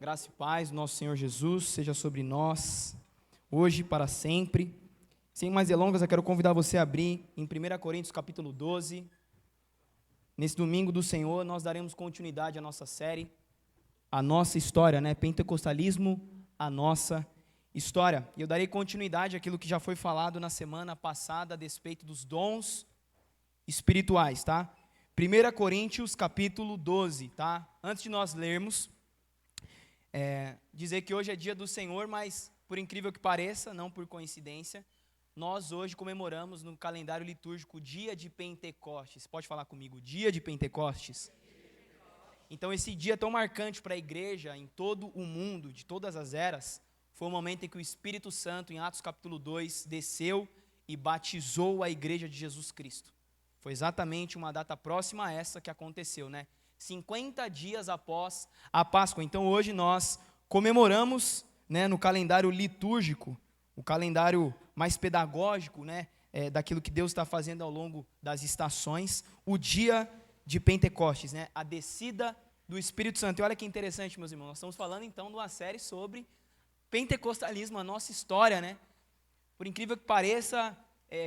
Graça e paz do nosso Senhor Jesus seja sobre nós, hoje e para sempre. Sem mais delongas, eu quero convidar você a abrir em 1 Coríntios capítulo 12. Nesse domingo do Senhor, nós daremos continuidade à nossa série, a nossa história, Pentecostalismo, a nossa história. E eu darei continuidade àquilo que já foi falado na semana passada a despeito dos dons espirituais, tá? 1 Coríntios capítulo 12, tá? Antes de nós lermos, dizer que hoje é dia do Senhor, mas por incrível que pareça, não por coincidência, nós hoje comemoramos no calendário litúrgico o dia de Pentecostes. Pode falar comigo, dia de Pentecostes? Então esse dia tão marcante para a igreja em todo o mundo, de todas as eras, foi o momento em que o Espírito Santo, em Atos capítulo 2, desceu e batizou a igreja de Jesus Cristo. Foi exatamente uma data próxima a essa que aconteceu, 50 dias após a Páscoa. Então hoje nós comemoramos, no calendário litúrgico, o calendário mais pedagógico, daquilo que Deus está fazendo ao longo das estações, o dia de Pentecostes, a descida do Espírito Santo. E olha que interessante, meus irmãos, nós estamos falando então de uma série sobre pentecostalismo, a nossa história, Por incrível que pareça,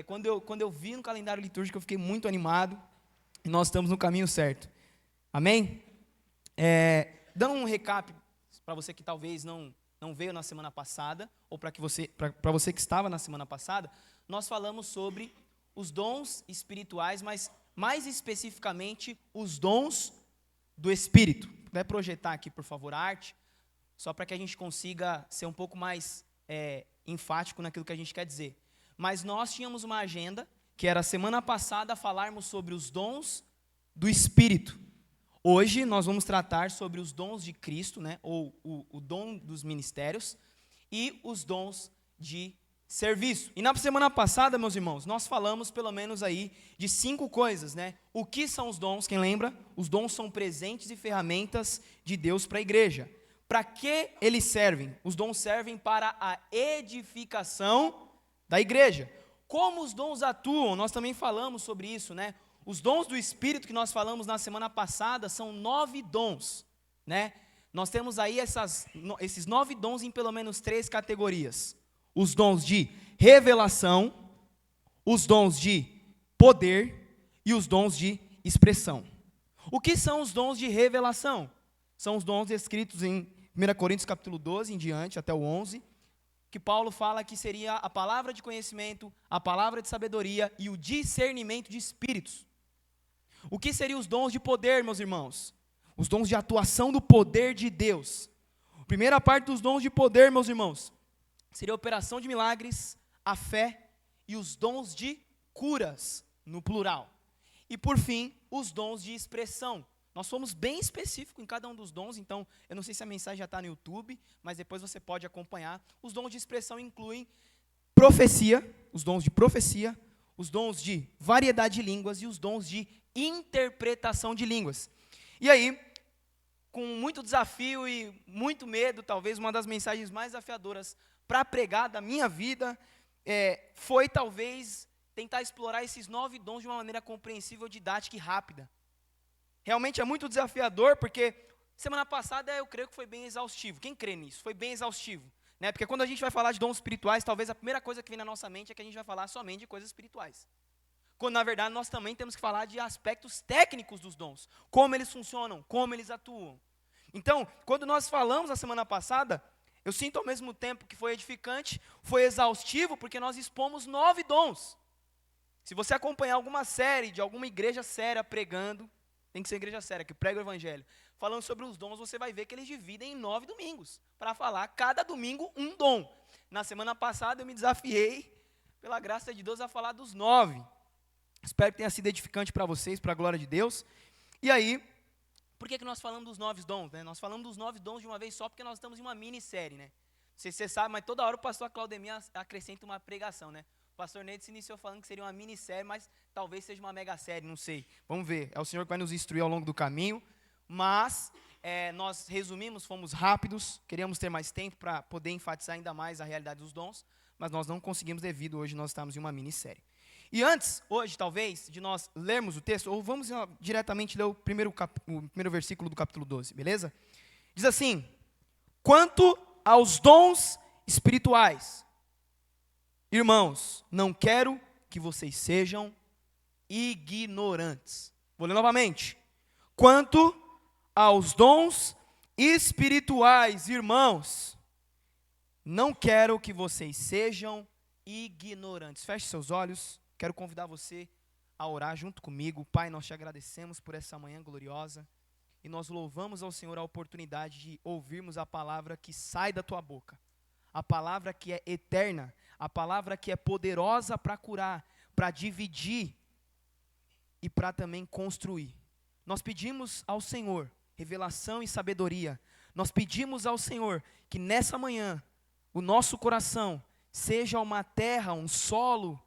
quando eu vi no calendário litúrgico, eu fiquei muito animado, e nós estamos no caminho certo. Amém? Dando um recap para você que talvez não veio na semana passada, ou para você que estava na semana passada, nós falamos sobre os dons espirituais, mas mais especificamente os dons do Espírito. Vai projetar aqui, por favor, a arte, só para que a gente consiga ser um pouco mais enfático naquilo que a gente quer dizer. Mas nós tínhamos uma agenda, que era a semana passada falarmos sobre os dons do Espírito. Hoje nós vamos tratar sobre os dons de Cristo, ou o dom dos ministérios e os dons de serviço. E na semana passada, meus irmãos, nós falamos pelo menos aí de 5 coisas, O que são os dons? Quem lembra? Os dons são presentes e ferramentas de Deus para a igreja. Para que eles servem? Os dons servem para a edificação da igreja. Como os dons atuam? Nós também falamos sobre isso, Os dons do Espírito que nós falamos na semana passada são 9 dons, Nós temos aí esses 9 dons em pelo menos 3 categorias. Os dons de revelação, os dons de poder e os dons de expressão. O que são os dons de revelação? São os dons descritos em 1 Coríntios capítulo 12 em diante, até o 11, que Paulo fala que seria a palavra de conhecimento, a palavra de sabedoria e o discernimento de espíritos. O que seriam os dons de poder, meus irmãos? Os dons de atuação do poder de Deus. A primeira parte dos dons de poder, meus irmãos, seria a operação de milagres, a fé e os dons de curas, no plural. E por fim, os dons de expressão. Nós fomos bem específicos em cada um dos dons, então eu não sei se a mensagem já está no YouTube, mas depois você pode acompanhar. Os dons de expressão incluem profecia, os dons de profecia, os dons de variedade de línguas e os dons de interpretação de línguas. E aí, com muito desafio e muito medo, talvez uma das mensagens mais desafiadoras para pregar da minha vida, foi talvez tentar explorar esses 9 dons de uma maneira compreensível, didática e rápida. Realmente é muito desafiador, porque semana passada eu creio que foi bem exaustivo. Quem crê nisso? Foi bem exaustivo. Porque quando a gente vai falar de dons espirituais, talvez a primeira coisa que vem na nossa mente é que a gente vai falar somente de coisas espirituais. Quando, na verdade, nós também temos que falar de aspectos técnicos dos dons. Como eles funcionam, como eles atuam. Então, quando nós falamos a semana passada, eu sinto ao mesmo tempo que foi edificante, foi exaustivo, porque nós expomos 9 dons. Se você acompanhar alguma série de alguma igreja séria pregando, tem que ser igreja séria, que prega o evangelho, falando sobre os dons, você vai ver que eles dividem em 9 domingos, para falar cada domingo um dom. Na semana passada eu me desafiei, pela graça de Deus, a falar dos 9. Espero que tenha sido edificante para vocês, para a glória de Deus. E aí, por que nós falamos dos 9 dons? Nós falamos dos 9 dons de uma vez só, porque nós estamos em uma minissérie, Não sei se você sabe, mas toda hora o pastor Claudemir acrescenta uma pregação, O pastor Neide se iniciou falando que seria uma minissérie, mas talvez seja uma mega série, não sei. Vamos ver, é o Senhor que vai nos instruir ao longo do caminho. Mas nós resumimos, fomos rápidos, queríamos ter mais tempo para poder enfatizar ainda mais a realidade dos dons, mas nós não conseguimos devido hoje nós estamos em uma minissérie. E antes, hoje, talvez, de nós lermos o texto, ou vamos diretamente ler o primeiro versículo do capítulo 12, beleza? Diz assim: Quanto aos dons espirituais, irmãos, não quero que vocês sejam ignorantes. Vou ler novamente. Quanto aos dons espirituais, irmãos, não quero que vocês sejam ignorantes. Feche seus olhos. Quero convidar você a orar junto comigo. Pai, nós te agradecemos por essa manhã gloriosa e nós louvamos ao Senhor a oportunidade de ouvirmos a palavra que sai da tua boca, a palavra que é eterna, a palavra que é poderosa para curar, para dividir e para também construir. Nós pedimos ao Senhor revelação e sabedoria. Nós pedimos ao Senhor que nessa manhã o nosso coração seja uma terra, um solo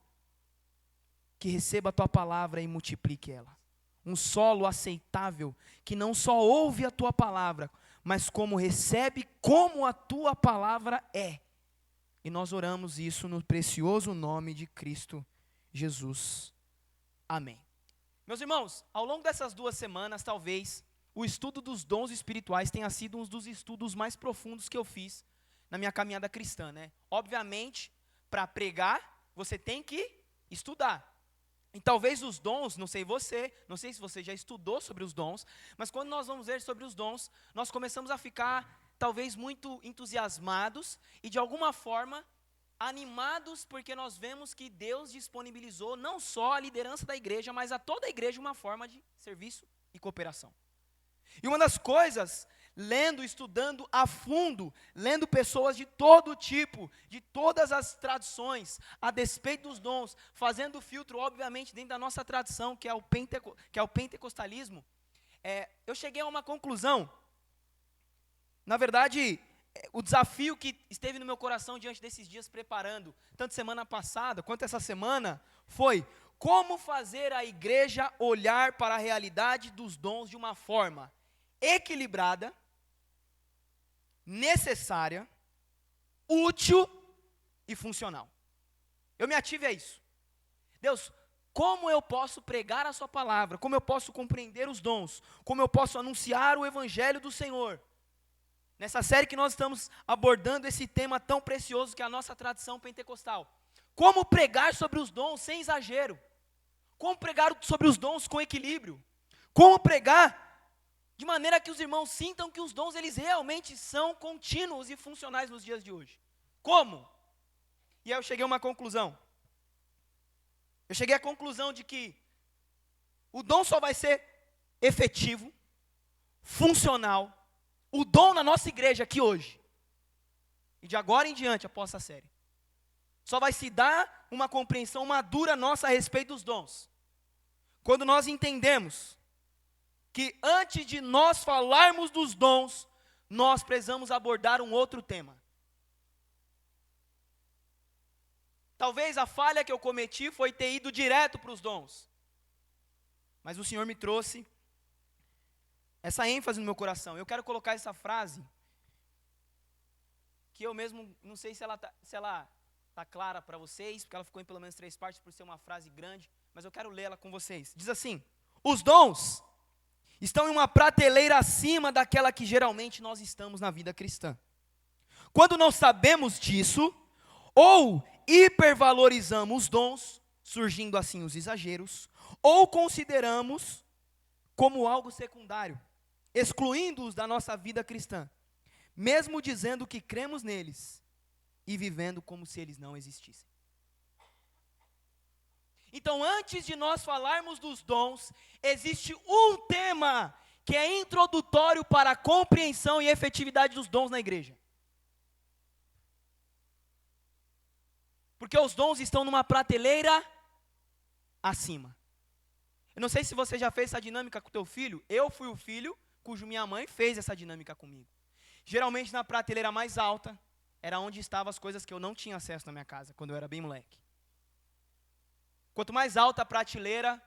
que receba a tua palavra e multiplique ela. Um solo aceitável, que não só ouve a tua palavra, mas como recebe como a tua palavra é. E nós oramos isso no precioso nome de Cristo Jesus. Amém. Meus irmãos, ao longo dessas 2 semanas, talvez, o estudo dos dons espirituais tenha sido um dos estudos mais profundos que eu fiz na minha caminhada cristã, né? Obviamente, para pregar, você tem que estudar. E talvez os dons, não sei se você já estudou sobre os dons, mas quando nós vamos ver sobre os dons, nós começamos a ficar talvez muito entusiasmados e de alguma forma animados, porque nós vemos que Deus disponibilizou não só a liderança da igreja, mas a toda a igreja uma forma de serviço e cooperação. E uma das coisas, lendo, estudando a fundo, lendo pessoas de todo tipo, de todas as tradições, a despeito dos dons, fazendo filtro, obviamente, dentro da nossa tradição, que é o pentecostalismo, eu cheguei a uma conclusão. Na verdade, o desafio que esteve no meu coração diante desses dias preparando, tanto semana passada quanto essa semana, foi como fazer a igreja olhar para a realidade dos dons de uma forma equilibrada, necessária, útil e funcional. Eu me ative a isso. Deus, como eu posso pregar a sua palavra? Como eu posso compreender os dons? Como eu posso anunciar o evangelho do Senhor? Nessa série que nós estamos abordando esse tema tão precioso que é a nossa tradição pentecostal. Como pregar sobre os dons sem exagero? Como pregar sobre os dons com equilíbrio? Como pregar de maneira que os irmãos sintam que os dons eles realmente são contínuos e funcionais nos dias de hoje? Como? E aí eu cheguei a uma conclusão. Eu cheguei à conclusão de que o dom só vai ser efetivo, funcional, o dom na nossa igreja aqui hoje, e de agora em diante, após essa série, só vai se dar uma compreensão madura nossa a respeito dos dons, quando nós entendemos que antes de nós falarmos dos dons, nós precisamos abordar um outro tema. Talvez a falha que eu cometi foi ter ido direto para os dons, mas o Senhor me trouxe essa ênfase no meu coração. Eu quero colocar essa frase, que eu mesmo não sei se ela tá clara para vocês, porque ela ficou em pelo menos 3 partes por ser uma frase grande, mas eu quero lê-la com vocês. Diz assim: os dons estão em uma prateleira acima daquela que geralmente nós estamos na vida cristã. Quando não sabemos disso, ou hipervalorizamos os dons, surgindo assim os exageros, ou consideramos como algo secundário, excluindo-os da nossa vida cristã, mesmo dizendo que cremos neles e vivendo como se eles não existissem. Então, antes de nós falarmos dos dons, existe um tema que é introdutório para a compreensão e efetividade dos dons na igreja. Porque os dons estão numa prateleira acima. Eu não sei se você já fez essa dinâmica com o teu filho. Eu fui o filho cujo minha mãe fez essa dinâmica comigo. Geralmente na prateleira mais alta era onde estavam as coisas que eu não tinha acesso na minha casa, quando eu era bem moleque. Quanto mais alta a prateleira,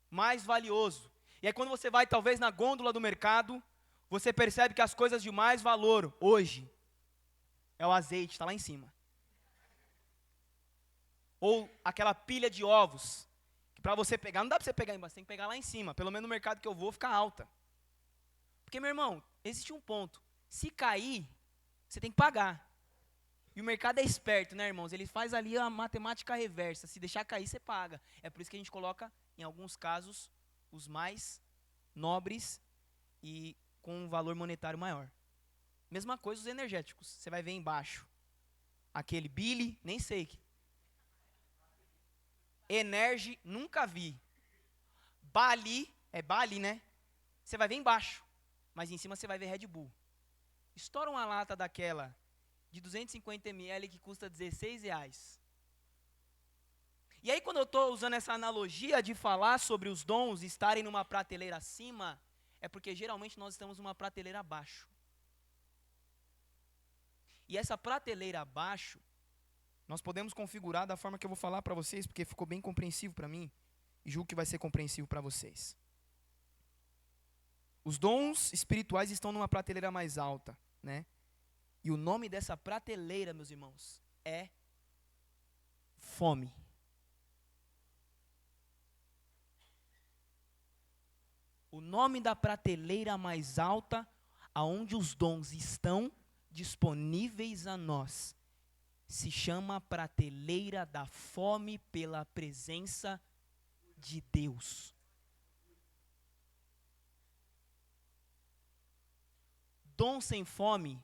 mais valioso. E aí quando você vai talvez na gôndola do mercado, você percebe que as coisas de mais valor hoje é o azeite, está lá em cima. Ou aquela pilha de ovos, que para você pegar, não dá para você pegar embaixo, tem que pegar lá em cima. Pelo menos no mercado que eu vou, fica alta. Porque, meu irmão, existe um ponto. Se cair, você tem que pagar. E o mercado é esperto, né, irmãos? Ele faz ali a matemática reversa. Se deixar cair, você paga. É por isso que a gente coloca, em alguns casos, os mais nobres e com um valor monetário maior. Mesma coisa os energéticos. Você vai ver embaixo. Aquele Billy, nem sei. Energy, nunca vi. Bali, é Bali, né? Você vai ver embaixo. Mas em cima você vai ver Red Bull. Estoura uma lata daquela de 250 ml que custa R$16. E aí quando eu estou usando essa analogia de falar sobre os dons estarem numa prateleira acima, é porque geralmente nós estamos numa prateleira abaixo. E essa prateleira abaixo, nós podemos configurar da forma que eu vou falar para vocês, porque ficou bem compreensivo para mim, e julgo que vai ser compreensivo para vocês. Os dons espirituais estão numa prateleira mais alta, né? E o nome dessa prateleira, meus irmãos, é fome. O nome da prateleira mais alta, aonde os dons estão disponíveis a nós, se chama prateleira da fome pela presença de Deus. Dom sem fome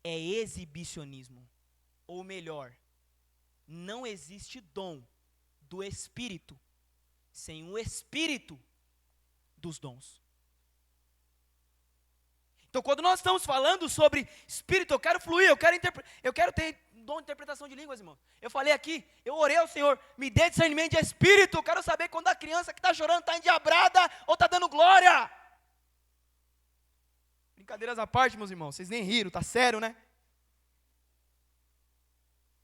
é exibicionismo. Ou melhor, não existe dom do Espírito sem o Espírito dos dons. Então, quando nós estamos falando sobre Espírito, eu quero fluir, eu quero ter dom de interpretação de línguas, irmão. Eu falei aqui, eu orei ao Senhor, me dê discernimento de Espírito, eu quero saber quando a criança que está chorando está endiabrada ou está dando glória. Brincadeiras à parte, meus irmãos, vocês nem riram, tá sério, né?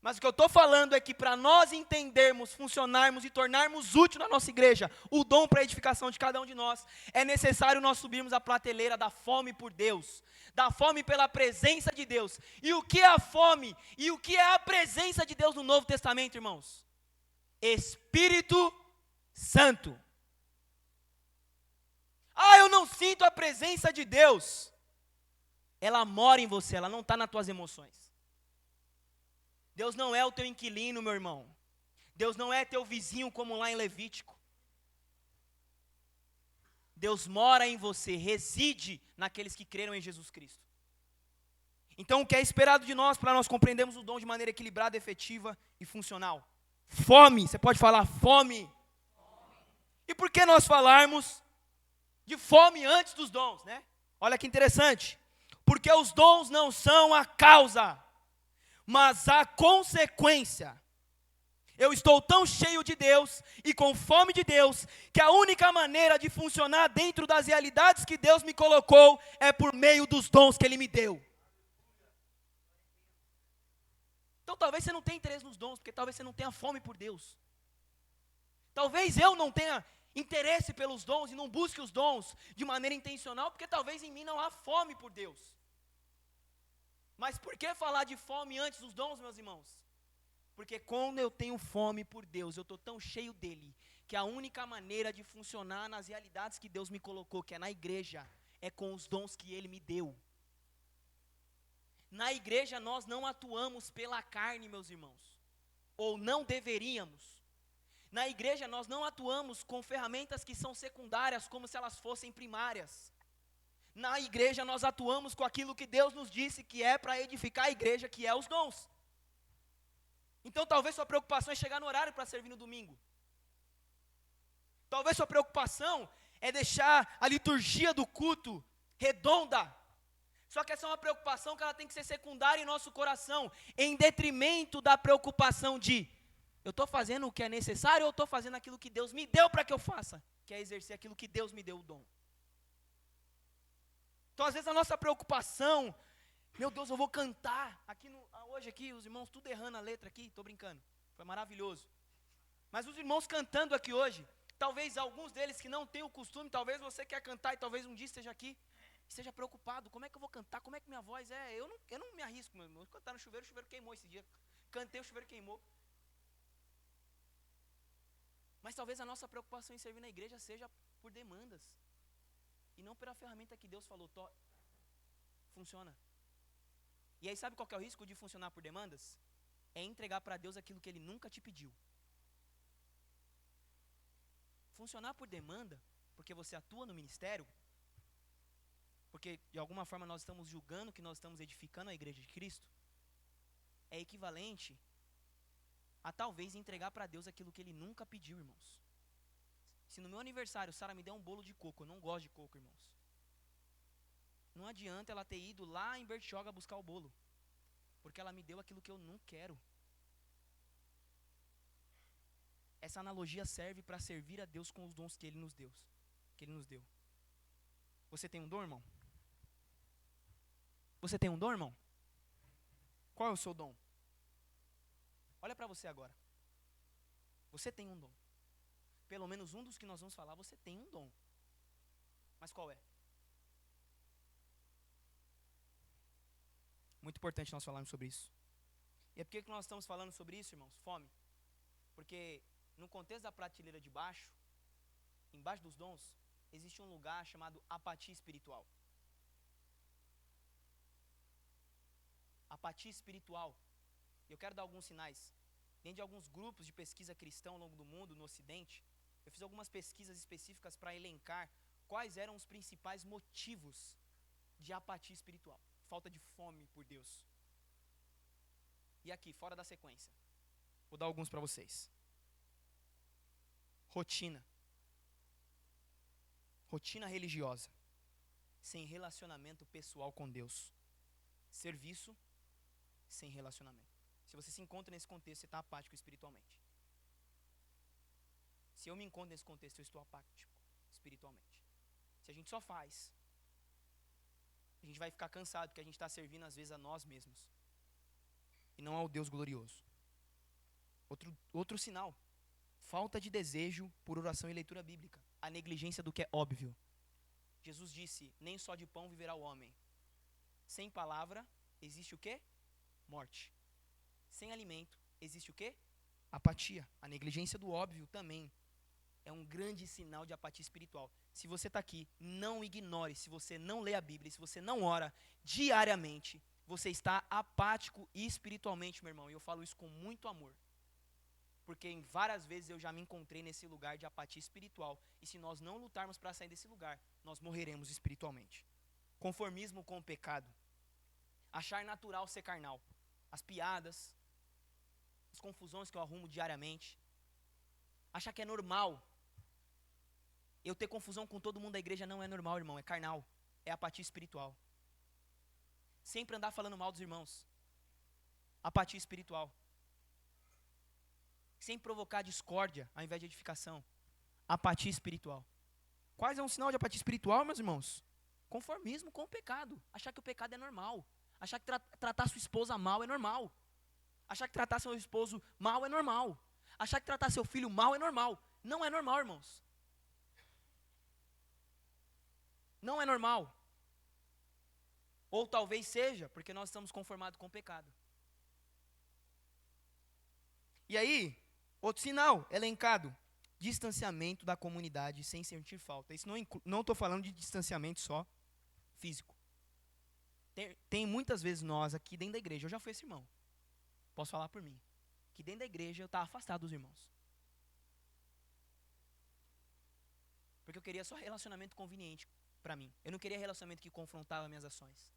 Mas o que eu estou falando é que para nós entendermos, funcionarmos e tornarmos útil na nossa igreja, o dom para a edificação de cada um de nós, é necessário nós subirmos a prateleira da fome por Deus, da fome pela presença de Deus. E o que é a fome? E o que é a presença de Deus no Novo Testamento, irmãos? Espírito Santo. Ah, eu não sinto a presença de Deus. Ela mora em você, ela não está nas tuas emoções. Deus não é o teu inquilino, meu irmão. Deus não é teu vizinho, como lá em Levítico. Deus mora em você, reside naqueles que creram em Jesus Cristo. Então, o que é esperado de nós, para nós compreendermos o dom de maneira equilibrada, efetiva e funcional? Fome, você pode falar fome. E por que nós falarmos de fome antes dos dons, né? Olha que interessante. Porque os dons não são a causa, mas a consequência. Eu estou tão cheio de Deus e com fome de Deus, que a única maneira de funcionar dentro das realidades que Deus me colocou é por meio dos dons que Ele me deu. Então talvez você não tenha interesse nos dons, porque talvez você não tenha fome por Deus. Talvez eu não tenha interesse pelos dons e não busque os dons de maneira intencional, porque talvez em mim não há fome por Deus. Mas por que falar de fome antes dos dons, meus irmãos? Porque quando eu tenho fome por Deus, eu estou tão cheio dele, que a única maneira de funcionar nas realidades que Deus me colocou, que é na igreja, é com os dons que Ele me deu. Na igreja nós não atuamos pela carne, meus irmãos, ou não deveríamos. Na igreja nós não atuamos com ferramentas que são secundárias, como se elas fossem primárias. Na igreja nós atuamos com aquilo que Deus nos disse que é para edificar a igreja, que é os dons. Então talvez sua preocupação é chegar no horário para servir no domingo. Talvez sua preocupação é deixar a liturgia do culto redonda. Só que essa é uma preocupação que ela tem que ser secundária em nosso coração, em detrimento da preocupação de eu estou fazendo o que é necessário ou estou fazendo aquilo que Deus me deu para que eu faça, que é exercer aquilo que Deus me deu o dom. Então, às vezes, a nossa preocupação, meu Deus, eu vou cantar. Hoje aqui, os irmãos tudo errando a letra aqui, estou brincando, foi maravilhoso. Mas os irmãos cantando aqui hoje, talvez alguns deles que não têm o costume, talvez você quer cantar e talvez um dia esteja aqui, esteja preocupado, como é que eu vou cantar, como é que minha voz é? Eu não me arrisco, meu irmão, cantar no chuveiro, o chuveiro queimou esse dia. Cantei, o chuveiro queimou. Mas talvez a nossa preocupação em servir na igreja seja por demandas. E não pela ferramenta que Deus falou, funciona. E aí sabe qual que é o risco de funcionar por demandas? É entregar para Deus aquilo que Ele nunca te pediu. Funcionar por demanda, porque você atua no ministério, porque de alguma forma nós estamos julgando que nós estamos edificando a igreja de Cristo, é equivalente a talvez entregar para Deus aquilo que Ele nunca pediu, irmãos. Se no meu aniversário Sara me der um bolo de coco, eu não gosto de coco, irmãos. Não adianta ela ter ido lá em Bertioga buscar o bolo, porque ela me deu aquilo que eu não quero. Essa analogia serve para servir a Deus com os dons que Ele nos deu. Você tem um dom, irmão? Você tem um dom, irmão? Qual é o seu dom? Olha para você agora. Você tem um dom. Pelo menos um dos que nós vamos falar, você tem um dom. Mas qual é? Muito importante nós falarmos sobre isso. E é por que nós estamos falando sobre isso, irmãos? Fome. Porque no contexto da prateleira de baixo, embaixo dos dons, existe um lugar chamado apatia espiritual. Apatia espiritual. Eu quero dar alguns sinais. Dentro de alguns grupos de pesquisa cristã ao longo do mundo, no Ocidente, eu fiz algumas pesquisas específicas para elencar quais eram os principais motivos de apatia espiritual. Falta de fome por Deus. E aqui, fora da sequência, vou dar alguns para vocês. Rotina. Rotina religiosa. Sem relacionamento pessoal com Deus. Serviço sem relacionamento. Se você se encontra nesse contexto, você está apático espiritualmente. Se eu me encontro nesse contexto, eu estou apático espiritualmente. Se a gente só faz, a gente vai ficar cansado, porque a gente está servindo às vezes a nós mesmos. E não ao Deus glorioso. Outro sinal. Falta de desejo por oração e leitura bíblica. A negligência do que é óbvio. Jesus disse, nem só de pão viverá o homem. Sem palavra, existe o quê? Morte. Sem alimento, existe o quê? Apatia. A negligência do óbvio também é um grande sinal de apatia espiritual. Se você está aqui, não ignore. Se você não lê a Bíblia, se você não ora diariamente, você está apático espiritualmente, meu irmão. E eu falo isso com muito amor. Porque em várias vezes eu já me encontrei nesse lugar de apatia espiritual. E se nós não lutarmos para sair desse lugar, nós morreremos espiritualmente. Conformismo com o pecado. Achar natural ser carnal. As piadas, as confusões que eu arrumo diariamente. Achar que é normal. Eu ter confusão com todo mundo da igreja não é normal, irmão. É carnal. É apatia espiritual. Sempre andar falando mal dos irmãos. Apatia espiritual. Sem provocar discórdia ao invés de edificação. Apatia espiritual. Quais é um sinal de apatia espiritual, meus irmãos? Conformismo com o pecado. Achar que o pecado é normal. Achar que tratar sua esposa mal é normal. Achar que tratar seu esposo mal é normal. Achar que tratar seu filho mal é normal. Não é normal, irmãos. Não é normal. Ou talvez seja, porque nós estamos conformados com o pecado. E aí, outro sinal elencado. Distanciamento da comunidade sem sentir falta. Isso não estou falando de distanciamento só físico. Tem muitas vezes nós aqui dentro da igreja, eu já fui esse irmão. Posso falar por mim. Que dentro da igreja eu estava afastado dos irmãos. Porque eu queria só relacionamento conveniente para mim. Eu não queria relacionamento que confrontava minhas ações.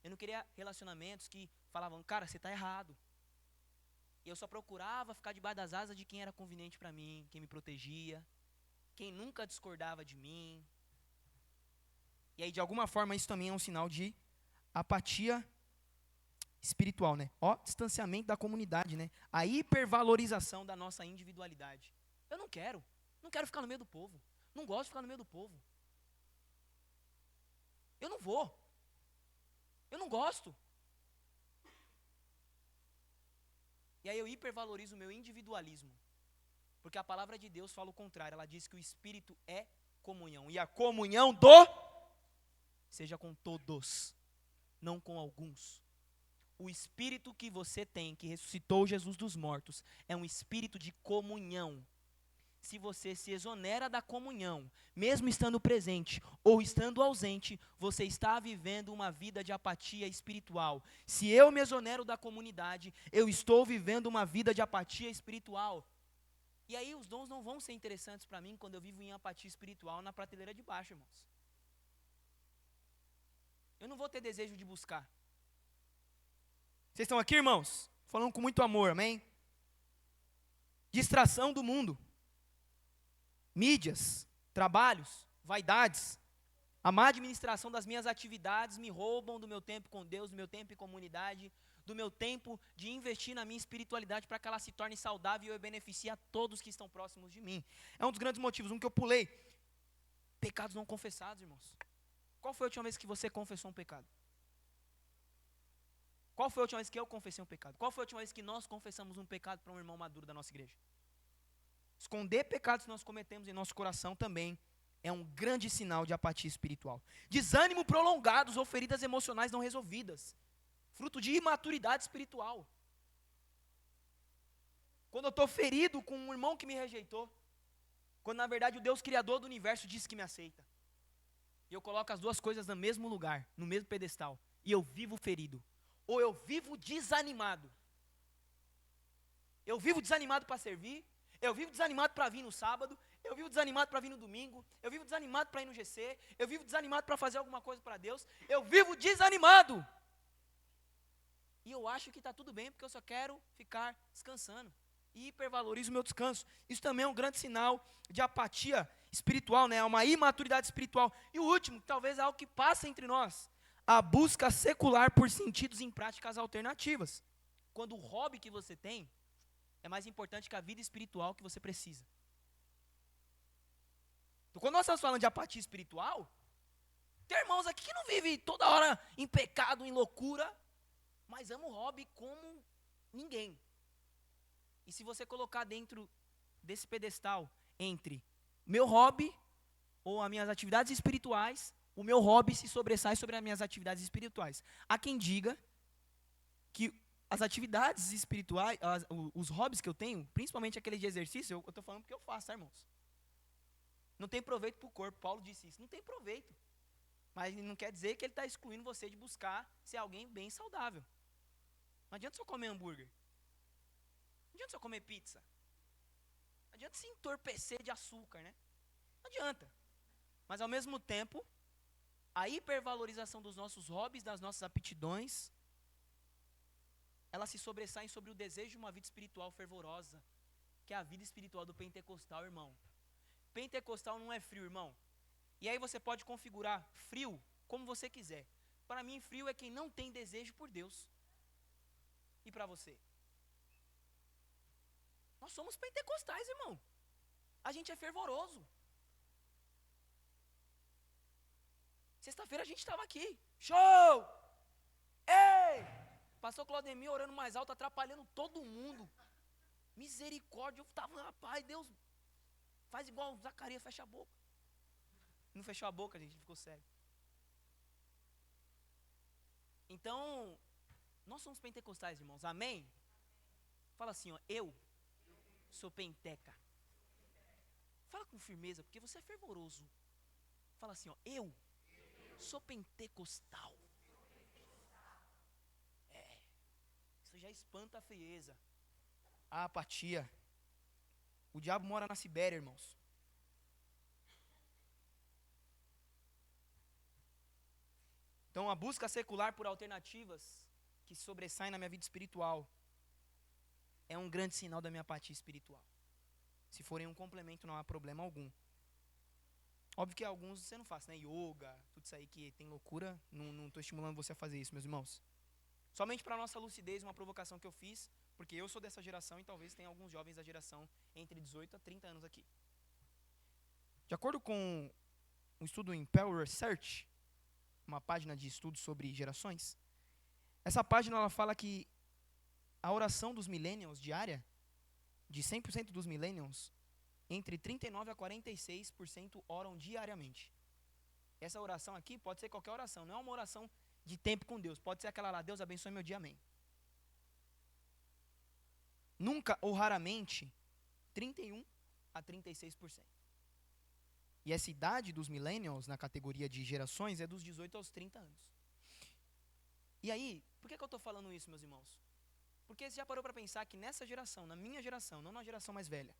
Eu não queria relacionamentos que falavam, cara, você está errado. E eu só procurava ficar debaixo das asas de quem era conveniente para mim, quem me protegia, quem nunca discordava de mim. E aí, de alguma forma, isso também é um sinal de apatia espiritual, né? Distanciamento da comunidade, né? A hipervalorização da nossa individualidade. Eu não quero ficar no meio do povo. Não gosto de ficar no meio do povo. Eu não vou. Eu não gosto. E aí eu hipervalorizo o meu individualismo. Porque a palavra de Deus fala o contrário. Ela diz que o Espírito é comunhão. E a comunhão seja com todos, não com alguns. O Espírito que você tem, que ressuscitou Jesus dos mortos, é um Espírito de comunhão. se você se exonera da comunhão, mesmo estando presente ou estando ausente, você está vivendo uma vida de apatia espiritual. Se eu me exonero da comunidade, eu estou vivendo uma vida de apatia espiritual. E aí os dons não vão ser interessantes para mim quando eu vivo em apatia espiritual na prateleira de baixo, irmãos. Eu não vou ter desejo de buscar. Vocês estão aqui, irmãos? Falando com muito amor, amém? Distração do mundo. Mídias, trabalhos, vaidades. A má administração das minhas atividades me roubam do meu tempo com Deus, do meu tempo em comunidade, do meu tempo de investir na minha espiritualidade para que ela se torne saudável e eu beneficie a todos que estão próximos de mim. É um dos grandes motivos, um que eu pulei. Pecados não confessados, irmãos. Qual foi a última vez que você confessou um pecado? Qual foi a última vez que eu confessei um pecado? Qual foi a última vez que nós confessamos um pecado para um irmão maduro da nossa igreja? Esconder pecados que nós cometemos em nosso coração também é um grande sinal de apatia espiritual. Desânimo prolongados ou feridas emocionais não resolvidas. Fruto de imaturidade espiritual. Quando eu estou ferido com um irmão que me rejeitou, quando na verdade o Deus Criador do universo disse que me aceita. E eu coloco as duas coisas no mesmo lugar, no mesmo pedestal. E eu vivo ferido. Ou eu vivo desanimado. Eu vivo desanimado para servir. Eu vivo desanimado para vir no sábado. Eu vivo desanimado para vir no domingo. Eu vivo desanimado para ir no GC. Eu vivo desanimado para fazer alguma coisa para Deus. Eu vivo desanimado. E eu acho que está tudo bem, porque eu só quero ficar descansando. E hipervalorizo o meu descanso. Isso também é um grande sinal de apatia espiritual, né? Uma imaturidade espiritual. E o último, que talvez é algo que passa entre nós. A busca secular por sentidos em práticas alternativas. Quando o hobby que você tem é mais importante que a vida espiritual que você precisa. Então, quando nós estamos falando de apatia espiritual, tem irmãos aqui que não vivem toda hora em pecado, em loucura, mas amam o hobby como ninguém. E se você colocar dentro desse pedestal entre meu hobby ou as minhas atividades espirituais, o meu hobby se sobressai sobre as minhas atividades espirituais. Há quem diga que as atividades espirituais, os hobbies que eu tenho, principalmente aqueles de exercício, eu estou falando porque eu faço, tá, irmãos? Não tem proveito para o corpo, Paulo disse isso, não tem proveito. Mas não quer dizer que ele está excluindo você de buscar ser alguém bem saudável. Não adianta só comer hambúrguer. Não adianta só comer pizza. Não adianta se entorpecer de açúcar, né? Não adianta. Mas ao mesmo tempo, a hipervalorização dos nossos hobbies, das nossas aptidões, elas se sobressaem sobre o desejo de uma vida espiritual fervorosa, que é a vida espiritual do pentecostal, irmão. Pentecostal não é frio, irmão. E aí você pode configurar frio como você quiser. Para mim, frio é quem não tem desejo por Deus. E para você? Nós somos pentecostais, irmão. A gente é fervoroso. Sexta-feira a gente estava aqui. Show! Ei! Pastor Claudemir orando mais alto, atrapalhando todo mundo. Misericórdia. Eu estava, rapaz, Deus, faz igual Zacarias, fecha a boca. Não fechou a boca, gente, ficou sério. Então, nós somos pentecostais, irmãos. Amém? Fala assim, ó, eu sou penteca. Fala com firmeza, porque você é fervoroso. Fala assim, ó, eu sou pentecostal. Isso já espanta a frieza, a apatia. O diabo mora na Sibéria, irmãos. Então, a busca secular por alternativas que sobressaem na minha vida espiritual é um grande sinal da minha apatia espiritual. Se forem um complemento, não há problema algum. Óbvio que alguns você não faz, né? Yoga, tudo isso aí que tem loucura. Não estou estimulando você a fazer isso, meus irmãos. Somente para nossa lucidez, uma provocação que eu fiz, porque eu sou dessa geração e talvez tenha alguns jovens da geração entre 18 a 30 anos aqui. De acordo com um estudo em Pew Research, uma página de estudos sobre gerações, essa página ela fala que a oração dos millennials diária, de 100% dos millennials, entre 39% a 46% oram diariamente. Essa oração aqui pode ser qualquer oração, não é uma oração de tempo com Deus, pode ser aquela lá, Deus abençoe meu dia, amém. Nunca ou raramente, 31 a 36%. E essa idade dos millennials, na categoria de gerações, é dos 18 aos 30 anos. E aí, por que eu estou falando isso, meus irmãos? Porque você já parou para pensar que nessa geração, na minha geração, não na geração mais velha,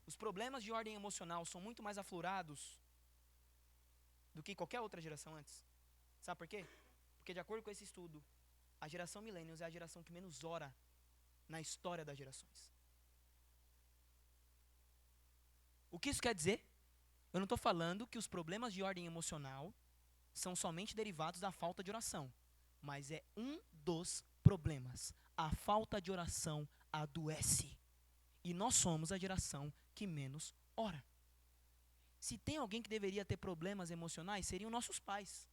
os problemas de ordem emocional são muito mais aflorados do que qualquer outra geração antes? Sabe por quê? Porque de acordo com esse estudo, a geração millennials é a geração que menos ora na história das gerações. O que isso quer dizer? Eu não estou falando que os problemas de ordem emocional são somente derivados da falta de oração, mas é um dos problemas. A falta de oração adoece. E nós somos a geração que menos ora. Se tem alguém que deveria ter problemas emocionais, seriam nossos pais.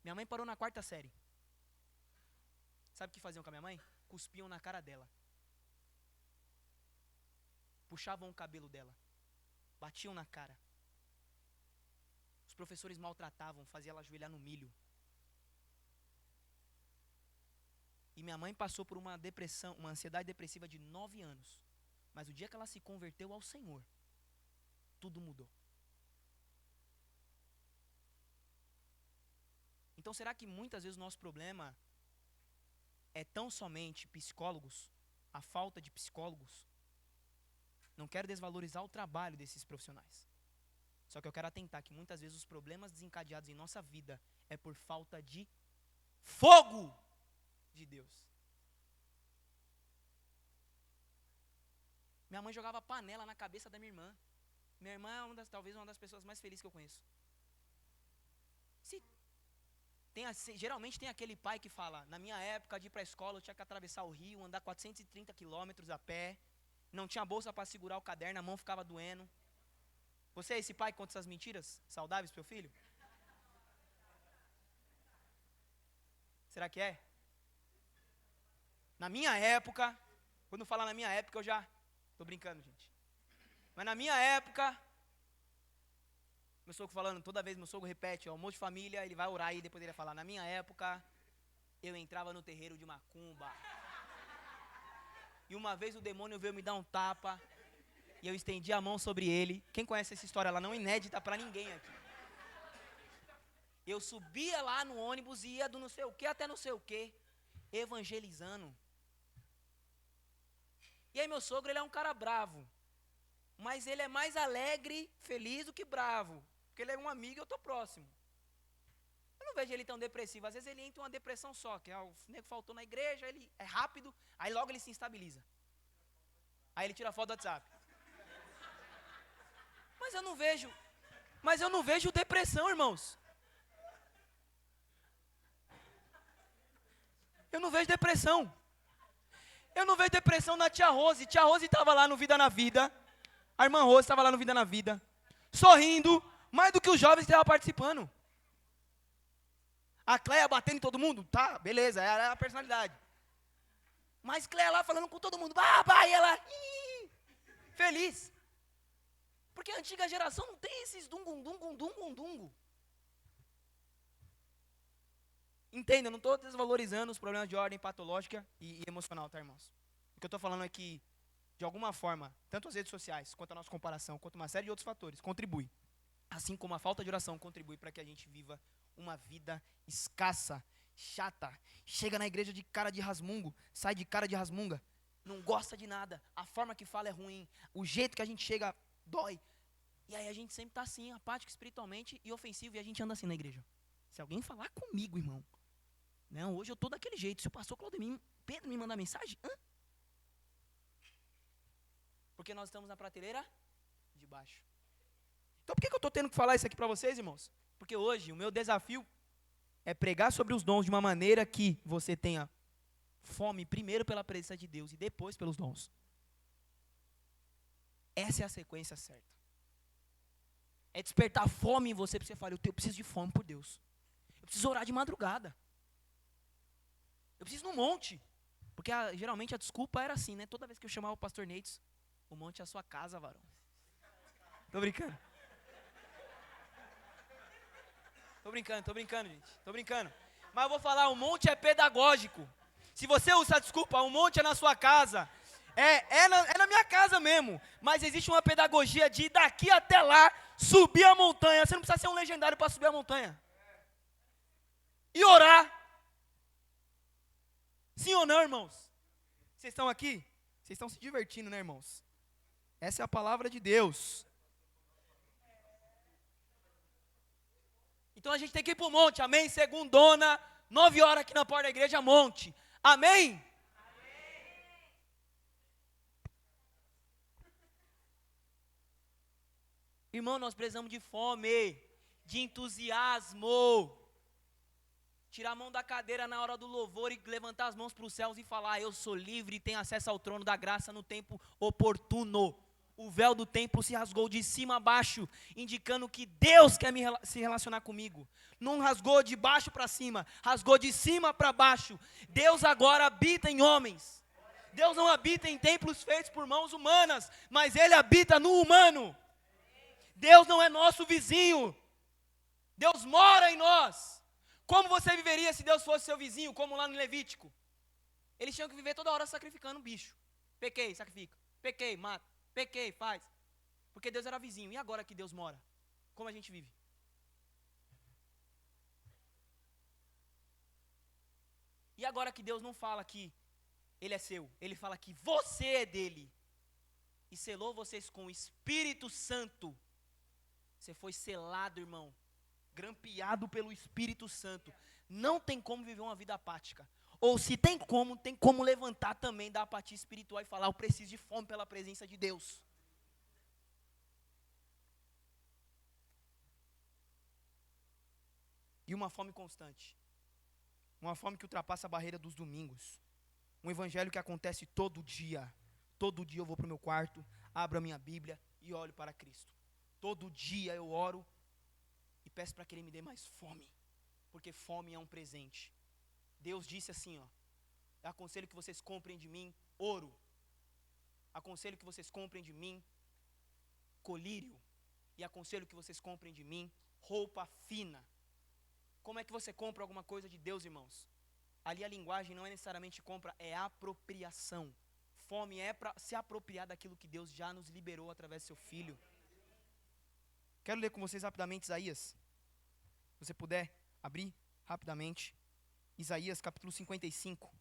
Minha mãe parou na 4ª série. Sabe o que faziam com a minha mãe? Cuspiam na cara dela. Puxavam o cabelo dela. Batiam na cara. Os professores maltratavam, faziam ela ajoelhar no milho. E minha mãe passou por uma depressão, uma ansiedade depressiva de 9 anos. Mas o dia que ela se converteu ao Senhor, tudo mudou. Então será que muitas vezes o nosso problema é tão somente psicólogos, a falta de psicólogos? Não quero desvalorizar o trabalho desses profissionais. Só que eu quero atentar que muitas vezes os problemas desencadeados em nossa vida é por falta de fogo de Deus. Minha mãe jogava panela na cabeça da minha irmã. Minha irmã é talvez uma das pessoas mais felizes que eu conheço. Geralmente tem aquele pai que fala, na minha época de ir para a escola eu tinha que atravessar o rio, andar 430 quilômetros a pé, não tinha bolsa para segurar o caderno, a mão ficava doendo. Você é esse pai que conta essas mentiras saudáveis para o seu filho? Será que é? Na minha época, quando falar na minha época eu já... Tô brincando, gente. Mas na minha época, meu sogro falando, toda vez meu sogro repete, almoço de família, ele vai orar e depois ele vai falar, na minha época, eu entrava no terreiro de macumba. E uma vez o demônio veio me dar um tapa, e eu estendi a mão sobre ele. Quem conhece essa história? Ela não é inédita para ninguém aqui. Eu subia lá no ônibus e ia do não sei o que até não sei o que, evangelizando. E aí meu sogro, ele é um cara bravo, mas ele é mais alegre, feliz do que bravo, porque ele é um amigo e eu estou próximo. Eu não vejo ele tão depressivo, às vezes ele entra em uma depressão só, que o nego faltou na igreja, ele é rápido, aí logo ele se instabiliza. Aí ele tira a foto do WhatsApp. Mas eu não vejo depressão, irmãos. Eu não vejo depressão. Eu não vejo depressão na tia Rose. Tia Rose estava lá no Vida na Vida. A irmã Rose estava lá no Vida na Vida. Sorrindo, mais do que os jovens que estavam participando. A Cleia batendo em todo mundo? Tá, beleza, era a personalidade. Mas Cleia lá falando com todo mundo. E ela feliz. Porque a antiga geração não tem esses dungo. Entenda, eu não estou desvalorizando os problemas de ordem patológica e emocional, tá, irmãos? O que eu estou falando é que, de alguma forma, tanto as redes sociais, quanto a nossa comparação, quanto uma série de outros fatores, contribui. Assim como a falta de oração contribui para que a gente viva uma vida escassa, chata. Chega na igreja de cara de rasmungo, sai de cara de rasmunga, não gosta de nada, a forma que fala é ruim, o jeito que a gente chega dói. E aí a gente sempre está assim, apático espiritualmente e ofensivo, e a gente anda assim na igreja. Se alguém falar comigo, irmão, não, hoje eu estou daquele jeito. Se o pastor Pedro me mandar mensagem, porque nós estamos na prateleira de baixo. Então por que eu estou tendo que falar isso aqui para vocês, irmãos? Porque hoje o meu desafio é pregar sobre os dons de uma maneira que você tenha fome primeiro pela presença de Deus e depois pelos dons. Essa é a sequência certa. É despertar fome em você, para você falar, eu preciso de fome por Deus. Eu preciso orar de madrugada. Eu preciso ir no monte. Porque geralmente a desculpa era assim, né? Toda vez que eu chamava o pastor Neitz, o monte é a sua casa, varão. Tô brincando. Tô brincando, gente. Tô brincando. Mas eu vou falar, o monte é pedagógico. Se você usa a desculpa, o monte é na sua casa, É na minha casa mesmo. Mas existe uma pedagogia de ir daqui até lá, subir a montanha. Você não precisa ser um legendário para subir a montanha. E orar. Sim ou não, irmãos? Vocês estão aqui? Vocês estão se divertindo, né, irmãos? Essa é a palavra de Deus. Então a gente tem que ir para o monte, amém? Segundona, 9 horas aqui na porta da igreja, monte. Amém? Irmão, nós precisamos de fome, de entusiasmo. Tirar a mão da cadeira na hora do louvor e levantar as mãos para os céus e falar: eu sou livre e tenho acesso ao trono da graça no tempo oportuno. O véu do templo se rasgou de cima a baixo, indicando que Deus quer se relacionar comigo. Não rasgou de baixo para cima, rasgou de cima para baixo. Deus agora habita em homens. Deus não habita em templos feitos por mãos humanas, mas Ele habita no humano. Deus não é nosso vizinho. Deus mora em nós. Como você viveria se Deus fosse seu vizinho, como lá no Levítico? Eles tinham que viver toda hora sacrificando um bicho. Pequei, sacrifica. Pequei, mata. Pequei, faz. Porque Deus era vizinho. E agora que Deus mora? Como a gente vive? E agora que Deus não fala que Ele é seu, Ele fala que você é dele. E selou vocês com o Espírito Santo. Você foi selado, irmão. Grampeado pelo Espírito Santo. Não tem como viver uma vida apática. Ou se tem como levantar também da apatia espiritual e falar: eu preciso de fome pela presença de Deus. E uma fome constante. Uma fome que ultrapassa a barreira dos domingos. Um evangelho que acontece todo dia. Todo dia eu vou para o meu quarto, abro a minha Bíblia e olho para Cristo. Todo dia eu oro e peço para que Ele me dê mais fome. Porque fome é um presente. Deus disse assim, ó: aconselho que vocês comprem de mim ouro. Aconselho que vocês comprem de mim colírio. E aconselho que vocês comprem de mim roupa fina. Como é que você compra alguma coisa de Deus, irmãos? Ali a linguagem não é necessariamente compra, é apropriação. Fome é para se apropriar daquilo que Deus já nos liberou através do seu Filho. Quero ler com vocês rapidamente Isaías. Se você puder abrir rapidamente. Isaías capítulo 55.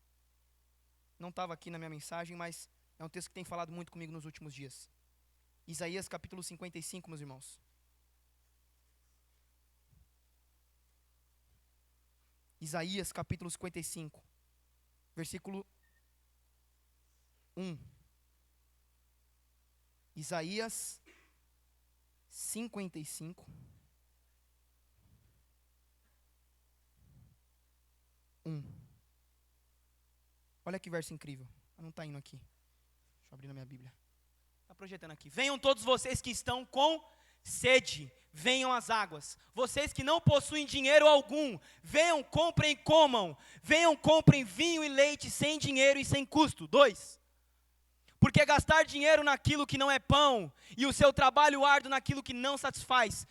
Não estava aqui na minha mensagem, mas é um texto que tem falado muito comigo nos últimos dias. Isaías capítulo 55, meus irmãos. Isaías capítulo 55, versículo 1. Isaías 55, 1. Olha que verso incrível. Não está indo aqui. Deixa eu abrir na minha Bíblia. Está projetando aqui. Venham todos vocês que estão com sede, venham às águas. Vocês que não possuem dinheiro algum, venham, comprem e comam. Venham, comprem vinho e leite sem dinheiro e sem custo. 2. Porque gastar dinheiro naquilo que não é pão, e o seu trabalho árduo naquilo que não satisfaz.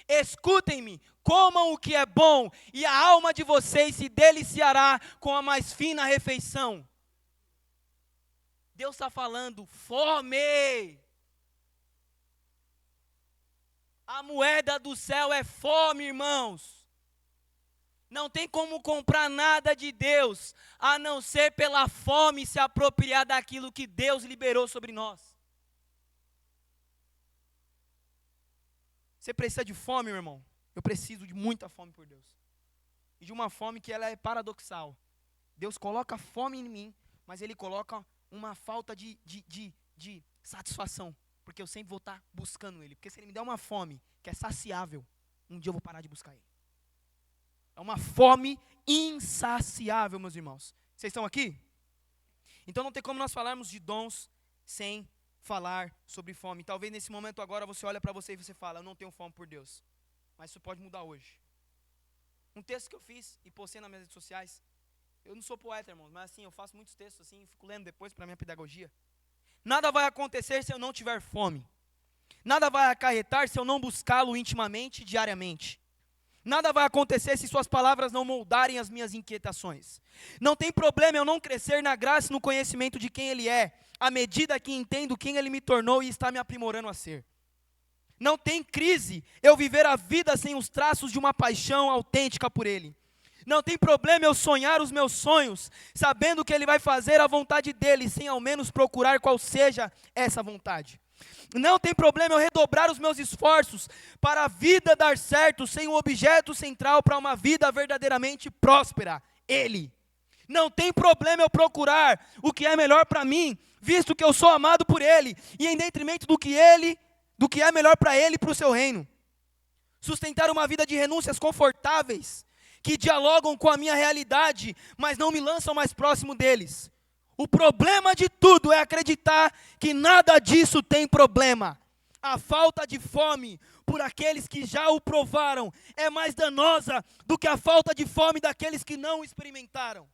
Escutem-me, comam o que é bom, e a alma de vocês se deliciará com a mais fina refeição. Deus está falando, fome. A moeda do céu é fome, irmãos. Não tem como comprar nada de Deus, a não ser pela fome se apropriar daquilo que Deus liberou sobre nós. Você precisa de fome, meu irmão? Eu preciso de muita fome por Deus. E de uma fome que ela é paradoxal. Deus coloca fome em mim, mas Ele coloca uma falta de satisfação. Porque eu sempre vou estar buscando Ele. Porque se Ele me der uma fome que é saciável, um dia eu vou parar de buscar Ele. É uma fome insaciável, meus irmãos. Vocês estão aqui? Então não tem como nós falarmos de dons sem falar sobre fome. Talvez nesse momento agora você olha para você e você fala: eu não tenho fome por Deus. Mas isso pode mudar hoje. Um texto que eu fiz e postei nas minhas redes sociais. Eu não sou poeta, irmãos, mas assim, eu faço muitos textos assim e fico lendo depois para minha pedagogia. Nada vai acontecer se eu não tiver fome. Nada vai acarretar se eu não buscá-lo intimamente, diariamente. Nada vai acontecer se suas palavras não moldarem as minhas inquietações. Não tem problema eu não crescer na graça e no conhecimento de quem Ele é, à medida que entendo quem Ele me tornou e está me aprimorando a ser. Não tem crise eu viver a vida sem os traços de uma paixão autêntica por Ele. Não tem problema eu sonhar os meus sonhos, sabendo que Ele vai fazer a vontade dEle, sem ao menos procurar qual seja essa vontade. Não tem problema eu redobrar os meus esforços para a vida dar certo, sem um objeto central para uma vida verdadeiramente próspera, Ele. Não tem problema eu procurar o que é melhor para mim, visto que eu sou amado por Ele, e em detrimento do que é melhor para Ele e para o seu reino. Sustentar uma vida de renúncias confortáveis, que dialogam com a minha realidade, mas não me lançam mais próximo deles. O problema de tudo é acreditar que nada disso tem problema. A falta de fome por aqueles que já o provaram é mais danosa do que a falta de fome daqueles que não o experimentaram.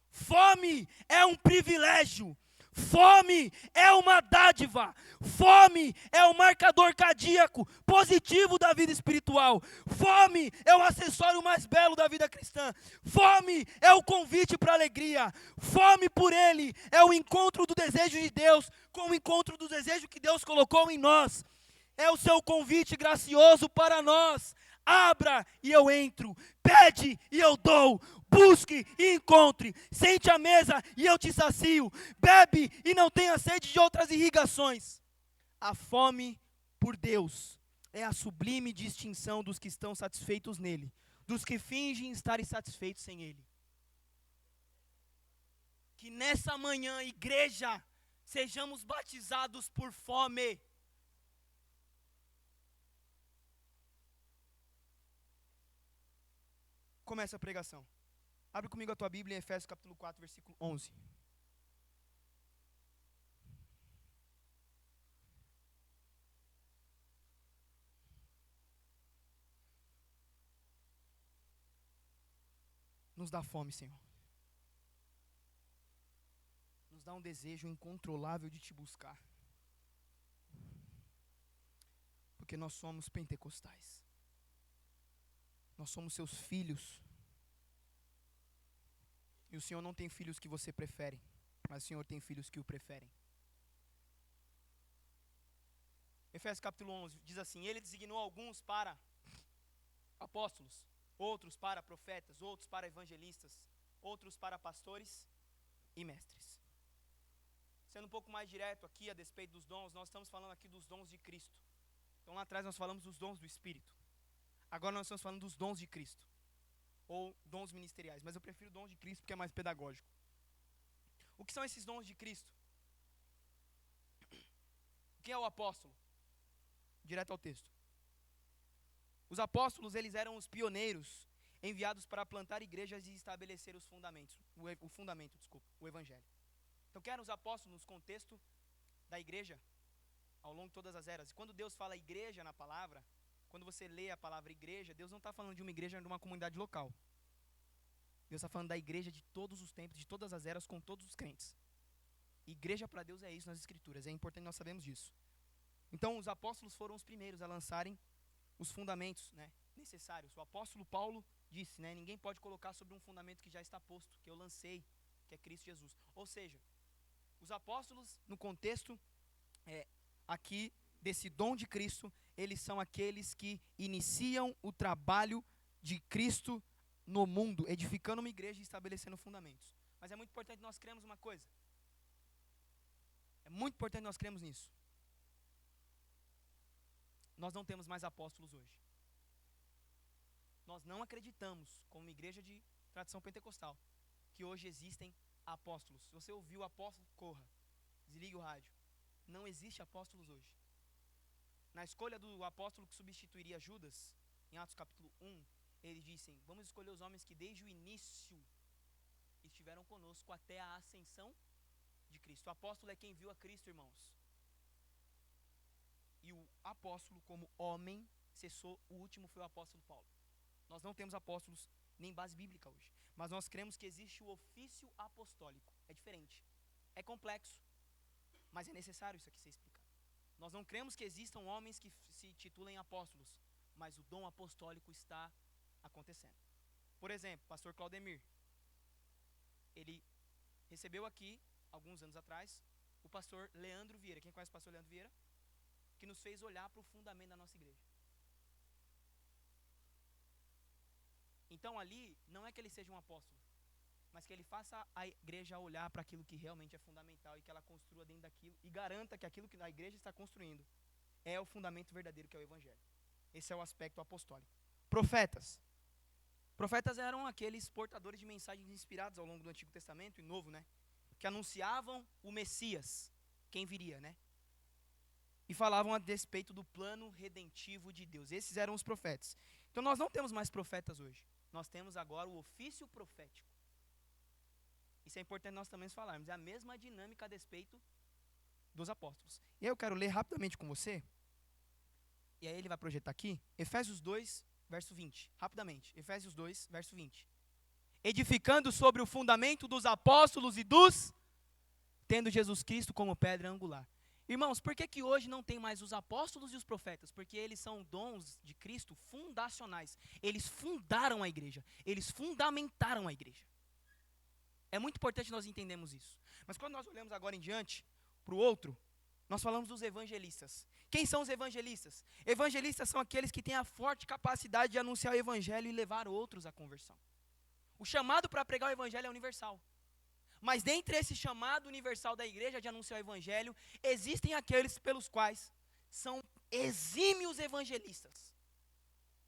Fome é um privilégio. Fome é uma dádiva. Fome é um marcador cardíaco positivo da vida espiritual. Fome é o acessório mais belo da vida cristã. Fome é o convite para a alegria. Fome por Ele é o encontro do desejo de Deus com o encontro do desejo que Deus colocou em nós. É o seu convite gracioso para nós. Abra e eu entro. Pede e eu dou. Busque e encontre, sente à mesa e eu te sacio, bebe e não tenha sede de outras irrigações. A fome por Deus é a sublime distinção dos que estão satisfeitos nele, dos que fingem estar insatisfeitos sem ele. Que nessa manhã, igreja, sejamos batizados por fome. Começa a pregação. Abre comigo a tua Bíblia em Efésios capítulo 4, versículo 11. Nos dá fome, Senhor. Nos dá um desejo incontrolável de te buscar. Porque nós somos pentecostais. Nós somos seus filhos. E o Senhor não tem filhos que você prefere, mas o Senhor tem filhos que o preferem. Efésios capítulo 11 diz assim: Ele designou alguns para apóstolos, outros para profetas, outros para evangelistas, outros para pastores e mestres. Sendo um pouco mais direto aqui a despeito dos dons, nós estamos falando aqui dos dons de Cristo. Então lá atrás nós falamos dos dons do Espírito. Agora nós estamos falando dos dons de Cristo. Ou dons ministeriais, mas eu prefiro dons de Cristo porque é mais pedagógico. O que são esses dons de Cristo? Quem é o apóstolo? Direto ao texto. Os apóstolos, eles eram os pioneiros enviados para plantar igrejas e estabelecer os fundamentos, o evangelho. Então, quem eram os apóstolos no contexto da igreja ao longo de todas as eras? E quando Deus fala igreja na palavra, quando você lê a palavra igreja, Deus não está falando de uma igreja de uma comunidade local. Deus está falando da igreja de todos os tempos, de todas as eras, com todos os crentes. Igreja para Deus é isso nas Escrituras, é importante nós sabemos disso. Então, os apóstolos foram os primeiros a lançarem os fundamentos, necessários. O apóstolo Paulo disse, ninguém pode colocar sobre um fundamento que já está posto, que eu lancei, que é Cristo Jesus. Ou seja, os apóstolos, no contexto aqui desse dom de Cristo, eles são aqueles que iniciam o trabalho de Cristo no mundo, edificando uma igreja e estabelecendo fundamentos. Mas é muito importante nós cremos uma coisa. É muito importante nós cremos nisso. Nós não temos mais apóstolos hoje. Nós não acreditamos, como igreja de tradição pentecostal, que hoje existem apóstolos. Se você ouviu apóstolo, corra. Desligue o rádio. Não existe apóstolos hoje. Na escolha do apóstolo que substituiria Judas, em Atos capítulo 1, eles dizem, vamos escolher os homens que desde o início estiveram conosco até a ascensão de Cristo. O apóstolo é quem viu a Cristo, irmãos. E o apóstolo, como homem, cessou, o último foi o apóstolo Paulo. Nós não temos apóstolos nem base bíblica hoje, mas nós cremos que existe o ofício apostólico. É diferente, é complexo, mas é necessário isso aqui ser explicado. Nós não cremos que existam homens que se titulem apóstolos, mas o dom apostólico está acontecendo. Por exemplo, pastor Claudemir, ele recebeu aqui, alguns anos atrás, o pastor Leandro Vieira. Quem conhece o pastor Leandro Vieira? Que nos fez olhar para o fundamento da nossa igreja. Então ali, não é que ele seja um apóstolo, mas que ele faça a igreja olhar para aquilo que realmente é fundamental e que ela construa dentro daquilo e garanta que aquilo que a igreja está construindo é o fundamento verdadeiro, que é o evangelho. Esse é o aspecto apostólico. Profetas. Profetas eram aqueles portadores de mensagens inspiradas ao longo do Antigo Testamento e Novo, né? Que anunciavam o Messias, quem viria, né? E falavam a respeito do plano redentivo de Deus. Esses eram os profetas. Então nós não temos mais profetas hoje. Nós temos agora o ofício profético. Isso é importante nós também falarmos. É a mesma dinâmica a respeito dos apóstolos. E aí eu quero ler rapidamente com você. E aí ele vai projetar aqui. Efésios 2, verso 20. Rapidamente. Efésios 2, verso 20. Edificando sobre o fundamento dos apóstolos e dos... tendo Jesus Cristo como pedra angular. Irmãos, por que hoje não tem mais os apóstolos e os profetas? Porque eles são dons de Cristo fundacionais. Eles fundaram a igreja. Eles fundamentaram a igreja. É muito importante nós entendermos isso. Mas quando nós olhamos agora em diante, para o outro, nós falamos dos evangelistas. Quem são os evangelistas? Evangelistas são aqueles que têm a forte capacidade de anunciar o evangelho e levar outros à conversão. O chamado para pregar o evangelho é universal. Mas dentre esse chamado universal da igreja de anunciar o evangelho, existem aqueles pelos quais são exímios evangelistas.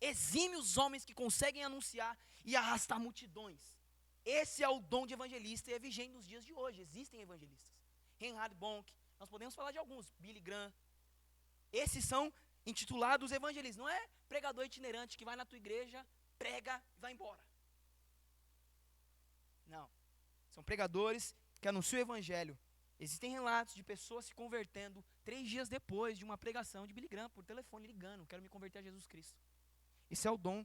Exímios homens que conseguem anunciar e arrastar multidões. Esse é o dom de evangelista e é vigente nos dias de hoje. Existem evangelistas. Reinhard Bonk, nós podemos falar de alguns, Billy Graham. Esses são intitulados evangelistas. Não é pregador itinerante que vai na tua igreja, prega e vai embora. Não. São pregadores que anunciam o evangelho. Existem relatos de pessoas se convertendo 3 dias depois de uma pregação de Billy Graham, por telefone, ligando, quero me converter a Jesus Cristo. Esse é o dom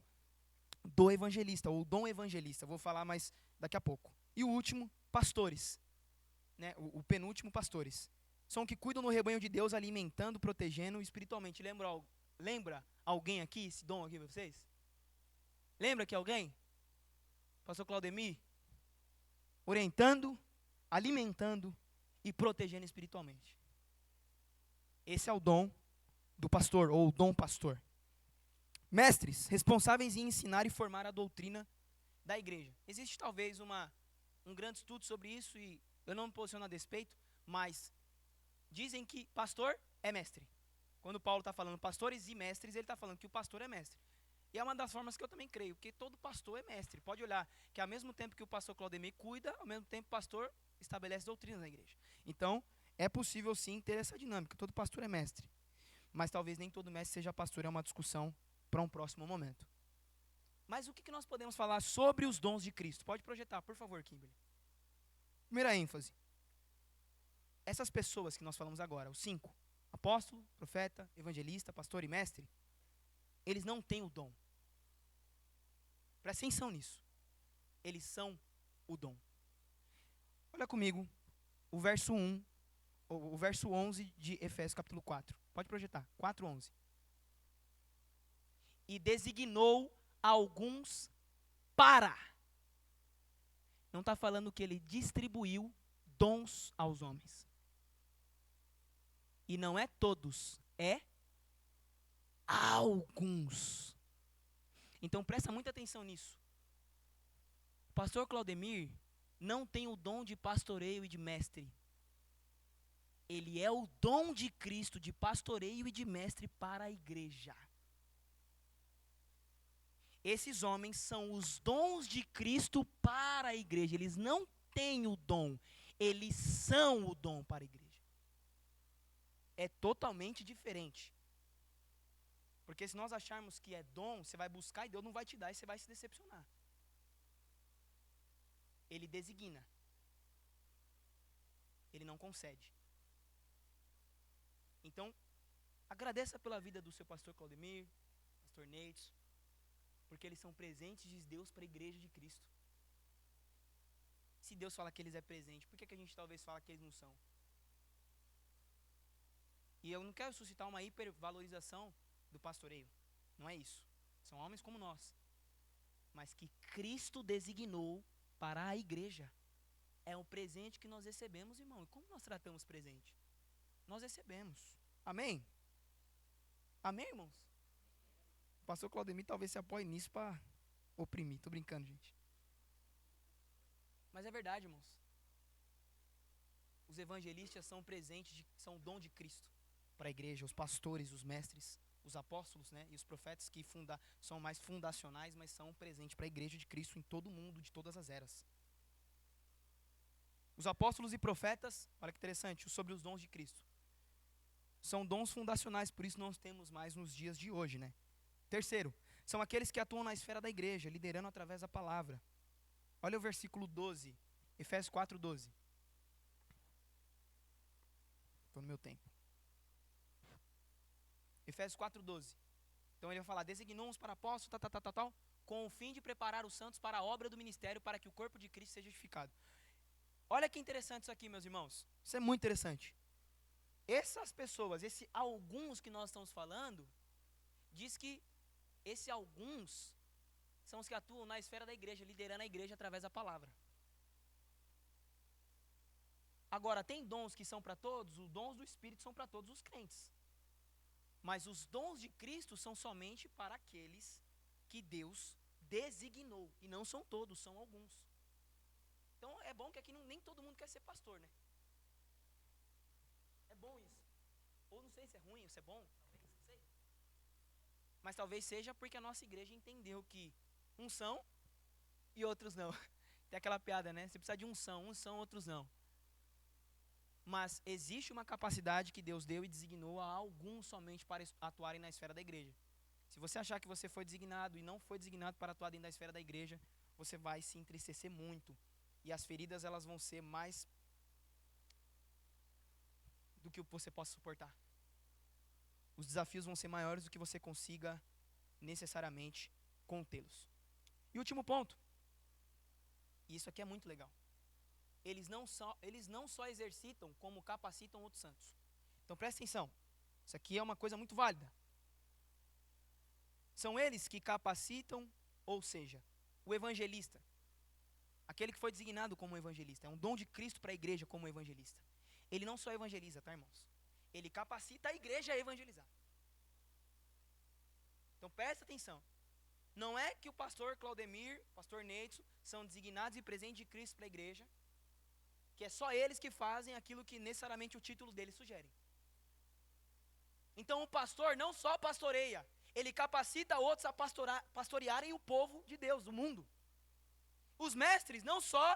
do evangelista, ou dom evangelista. Vou falar mais daqui a pouco. E o último, pastores. Né? O penúltimo, pastores. São que cuidam do rebanho de Deus, alimentando, protegendo espiritualmente. Lembra alguém aqui, esse dom aqui para vocês? Lembra que alguém? Pastor Claudemir? Orientando, alimentando e protegendo espiritualmente. Esse é o dom do pastor, ou o dom pastor. Mestres, responsáveis em ensinar e formar a doutrina da igreja. Existe talvez um grande estudo sobre isso e eu não me posiciono a despeito, mas dizem que pastor é mestre. Quando Paulo está falando pastores e mestres, ele está falando que o pastor é mestre. E é uma das formas que eu também creio, porque todo pastor é mestre. Pode olhar que ao mesmo tempo que o pastor Claudemir cuida, ao mesmo tempo o pastor estabelece doutrinas na igreja. Então, é possível sim ter essa dinâmica. Todo pastor é mestre. Mas talvez nem todo mestre seja pastor, é uma discussão para um próximo momento. Mas o que nós podemos falar sobre os dons de Cristo? Pode projetar, por favor, Kimberly. Primeira ênfase. Essas pessoas que nós falamos agora, os 5, apóstolo, profeta, evangelista, pastor e mestre, eles não têm o dom. Presta atenção nisso. Eles são o dom. Olha comigo o verso 1, o verso 11 de Efésios capítulo 4. Pode projetar, 4:11. E designou alguns para. Não está falando que ele distribuiu dons aos homens. E não é todos, é alguns. Então presta muita atenção nisso. O pastor Claudemir não tem o dom de pastoreio e de mestre. Ele é o dom de Cristo de pastoreio e de mestre para a igreja. Esses homens são os dons de Cristo para a igreja. Eles não têm o dom, eles são o dom para a igreja. É totalmente diferente. Porque se nós acharmos que é dom, você vai buscar e Deus não vai te dar e você vai se decepcionar. Ele designa. Ele não concede. Então, agradeça pela vida do seu pastor Claudemir, pastor Neitz, porque eles são presentes de Deus para a igreja de Cristo. Se Deus fala que eles é presente, por que a gente talvez fala que eles não são? E eu não quero suscitar uma hipervalorização do pastoreio. Não é isso. São homens como nós. mas que Cristo designou para a igreja. É um presente que nós recebemos, irmão. E como nós tratamos presente? Nós recebemos. Amém? Amém, irmãos? O pastor Claudemir talvez se apoie nisso para oprimir. Tô brincando, gente. Mas é verdade, irmãos. Os evangelistas são presentes, são dom de Cristo para a igreja. Os pastores, os mestres, os apóstolos, né, e os profetas que são mais fundacionais, mas são presentes para a igreja de Cristo em todo o mundo, de todas as eras. Os apóstolos e profetas, olha que interessante, sobre os dons de Cristo. São dons fundacionais, por isso nós temos mais nos dias de hoje, né? Terceiro, são aqueles que atuam na esfera da igreja, liderando através da palavra. Olha o versículo 12, Efésios 4:12. Estou no meu tempo. Efésios 4:12. Então ele vai falar, designou uns para apóstolos, tal, com o fim de preparar os santos para a obra do ministério, para que o corpo de Cristo seja edificado. Olha que interessante isso aqui, meus irmãos. Isso é muito interessante. Essas pessoas, alguns que nós estamos falando, diz que esses alguns são os que atuam na esfera da igreja, liderando a igreja através da palavra. Agora, tem dons que são para todos, os dons do Espírito são para todos os crentes. Mas os dons de Cristo são somente para aqueles que Deus designou. E não são todos, são alguns. Então é bom que aqui nem todo mundo quer ser pastor, né? É bom isso. Ou não sei se é ruim ou se é bom, talvez, não sei. Mas talvez seja porque a nossa igreja entendeu que uns são e outros não. Tem aquela piada, né? Você precisa de uns são, outros não. Mas existe uma capacidade que Deus deu e designou a alguns somente para atuarem na esfera da igreja. Se você achar que você foi designado e não foi designado para atuar dentro da esfera da igreja, você vai se entristecer muito. E as feridas, elas vão ser mais do que você possa suportar. Os desafios vão ser maiores do que você consiga necessariamente contê-los. E último ponto. E isso aqui é muito legal. Eles não só exercitam, como capacitam outros santos. Então presta atenção. Isso aqui é uma coisa muito válida. São eles que capacitam, ou seja, o evangelista. Aquele que foi designado como evangelista. É um dom de Cristo para a igreja como evangelista. Ele não só evangeliza, tá, irmãos? Ele capacita a igreja a evangelizar. Então presta atenção. Não é que o pastor Claudemir, o pastor Neidson, são designados e presentes de Cristo para a igreja, que é só eles que fazem aquilo que necessariamente o título deles sugere. Então o pastor não só pastoreia, ele capacita outros a pastorearem o povo de Deus, do mundo. Os mestres não só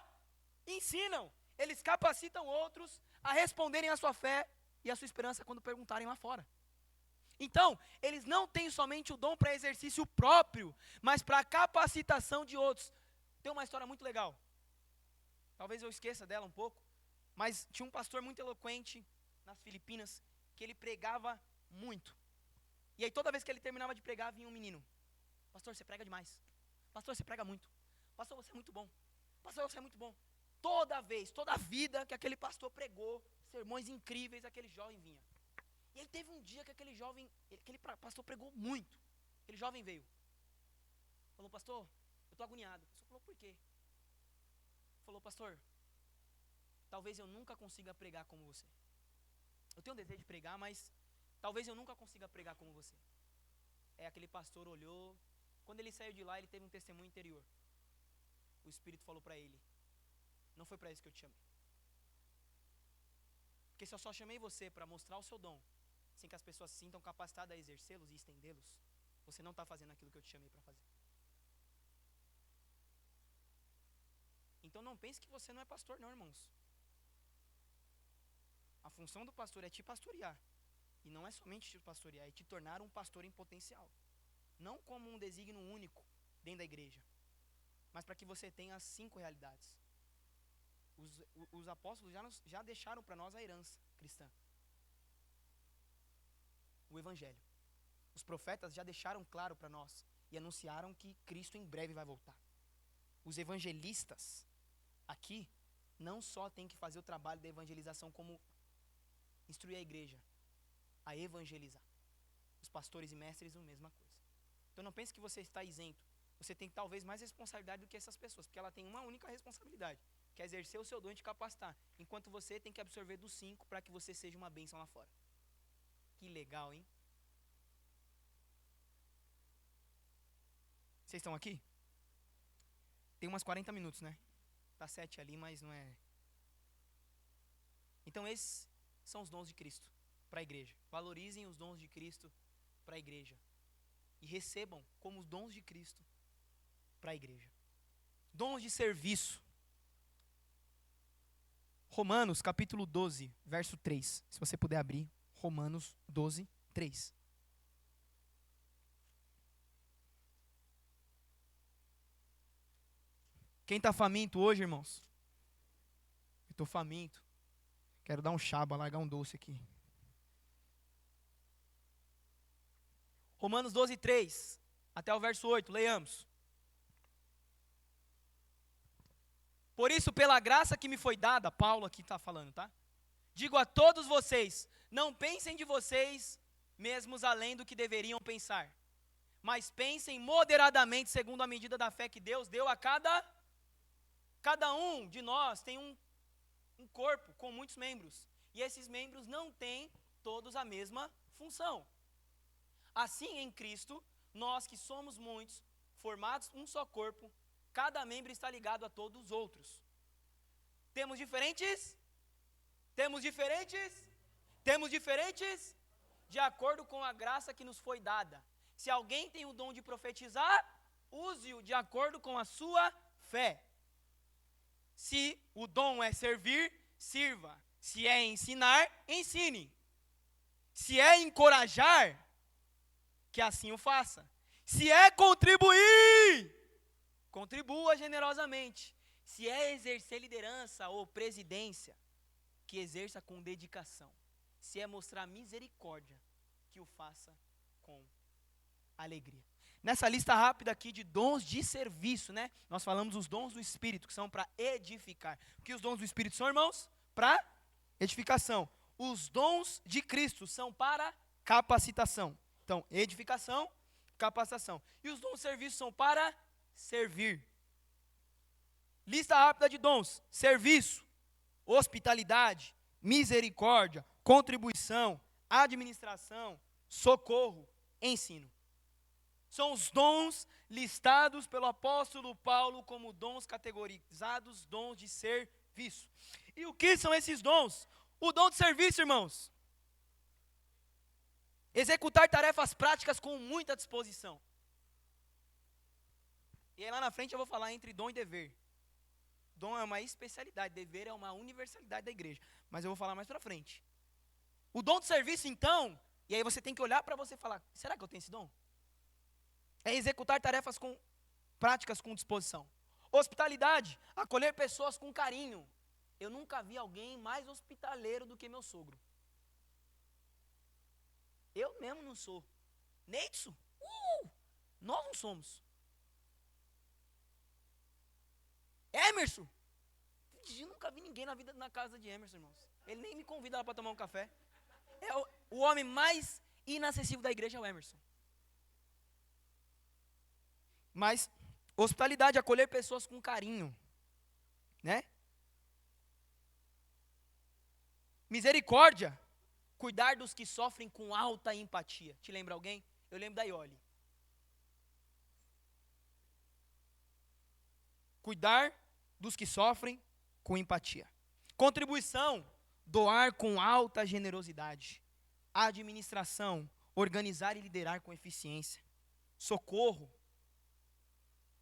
ensinam, eles capacitam outros a responderem a sua fé e a sua esperança quando perguntarem lá fora. Então, eles não têm somente o dom para exercício próprio, mas para a capacitação de outros. Tem uma história muito legal. Talvez eu esqueça dela um pouco, mas tinha um pastor muito eloquente nas Filipinas, que ele pregava muito. E aí toda vez que ele terminava de pregar, vinha um menino. Pastor, você prega demais. Pastor, você prega muito. Pastor, você é muito bom. Pastor, você é muito bom. Toda vez, toda a vida que aquele pastor pregou, sermões incríveis, aquele jovem vinha. E aí teve um dia que aquele pastor pregou muito. Aquele jovem veio. Falou, pastor, eu estou agoniado. O pastor falou, por quê? Falou, pastor, talvez eu nunca consiga pregar como você. Eu tenho um desejo de pregar, mas talvez eu nunca consiga pregar como você. Aí aquele pastor olhou. Quando ele saiu de lá, ele teve um testemunho interior. O Espírito falou para ele, não foi para isso que eu te chamei. Porque se eu só chamei você para mostrar o seu dom, sem que as pessoas se sintam capacitadas a exercê-los e estendê-los, você não está fazendo aquilo que eu te chamei para fazer. Então não pense que você não é pastor não, irmãos. A função do pastor é te pastorear. E não é somente te pastorear, é te tornar um pastor em potencial. Não como um desígnio único dentro da igreja, mas para que você tenha as 5 realidades. Os apóstolos já deixaram para nós a herança cristã. O evangelho. Os profetas já deixaram claro para nós e anunciaram que Cristo em breve vai voltar. Os evangelistas aqui não só tem que fazer o trabalho da evangelização como instruir a igreja a evangelizar. Os pastores e mestres, a mesma coisa. Então não pense que você está isento. você tem talvez mais responsabilidade do que essas pessoas, porque ela tem uma única responsabilidade, que é exercer o seu dom e te capacitar, enquanto você tem que absorver dos 5 para que você seja uma bênção lá fora. Que legal, hein? Vocês estão aqui? Tem umas 40 minutos, né? Tá 7 ali, mas não é. Então esses são os dons de Cristo para a igreja. Valorizem os dons de Cristo para a igreja. E recebam como os dons de Cristo para a igreja. Dons de serviço. Romanos capítulo 12, verso 3. Se você puder abrir. Romanos 12, 3. Quem está faminto hoje, irmãos? Eu estou faminto. Quero dar um chaba, largar um doce aqui. Romanos 12, 3. Até o verso 8, leiamos. Por isso, pela graça que me foi dada, Paulo aqui está falando, tá? Digo a todos vocês, não pensem de vocês mesmos além do que deveriam pensar. Mas pensem moderadamente segundo a medida da fé que Deus deu a cada um de nós tem um corpo com muitos membros. E esses membros não têm todos a mesma função. Assim, em Cristo, nós que somos muitos, formados um só corpo, cada membro está ligado a todos os outros. Temos diferentes? De acordo com a graça que nos foi dada. Se alguém tem o dom de profetizar, use-o de acordo com a sua fé. Se o dom é servir, sirva. Se é ensinar, ensine. Se é encorajar, que assim o faça. Se é contribuir, contribua generosamente. Se é exercer liderança ou presidência, que exerça com dedicação. Se é mostrar misericórdia, que o faça com alegria. Nessa lista rápida aqui de dons de serviço, né? Nós falamos os dons do Espírito, que são para edificar. O que os dons do Espírito são, irmãos? Para edificação. Os dons de Cristo são para capacitação. Então, edificação, capacitação. E os dons de serviço são para servir. Lista rápida de dons: serviço, hospitalidade, misericórdia, contribuição, administração, socorro, ensino. São os dons listados pelo apóstolo Paulo como dons categorizados, dons de serviço. E o que são esses dons? O dom de serviço, irmãos. Executar tarefas práticas com muita disposição. E aí lá na frente eu vou falar entre dom e dever. Dom é uma especialidade, dever é uma universalidade da igreja. Mas eu vou falar mais pra frente. O dom de serviço, então, e aí você tem que olhar para você e falar, será que eu tenho esse dom? É executar tarefas práticas com disposição. Hospitalidade, acolher pessoas com carinho. Eu nunca vi alguém mais hospitaleiro do que meu sogro. Eu mesmo não sou. Neidson, nós não somos. Emerson, eu nunca vi ninguém na casa de Emerson, irmãos. Ele nem me convida lá para tomar um café. É o homem mais inacessível da igreja é o Emerson. Mas, hospitalidade, acolher pessoas com carinho, né? Misericórdia, cuidar dos que sofrem com alta empatia. Te lembra alguém? Eu lembro da Iole. Cuidar dos que sofrem com empatia. Contribuição, doar com alta generosidade. Administração, organizar e liderar com eficiência. Socorro,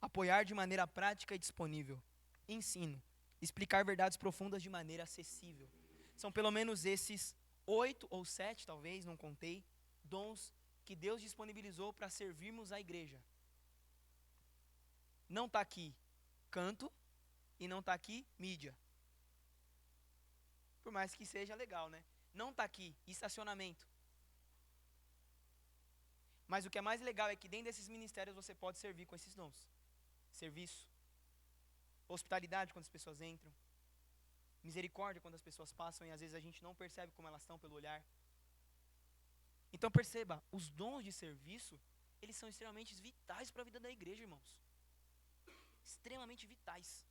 apoiar de maneira prática e disponível. Ensino, explicar verdades profundas de maneira acessível. São pelo menos esses 8 ou 7, talvez, não contei, dons que Deus disponibilizou para servirmos a igreja. Não está aqui canto e não está aqui mídia. Por mais que seja legal, né? Não está aqui estacionamento. Mas o que é mais legal é que dentro desses ministérios você pode servir com esses dons. Serviço, hospitalidade quando as pessoas entram, misericórdia quando as pessoas passam e às vezes a gente não percebe como elas estão pelo olhar. Então perceba, os dons de serviço, eles são extremamente vitais para a vida da igreja, irmãos. Extremamente vitais.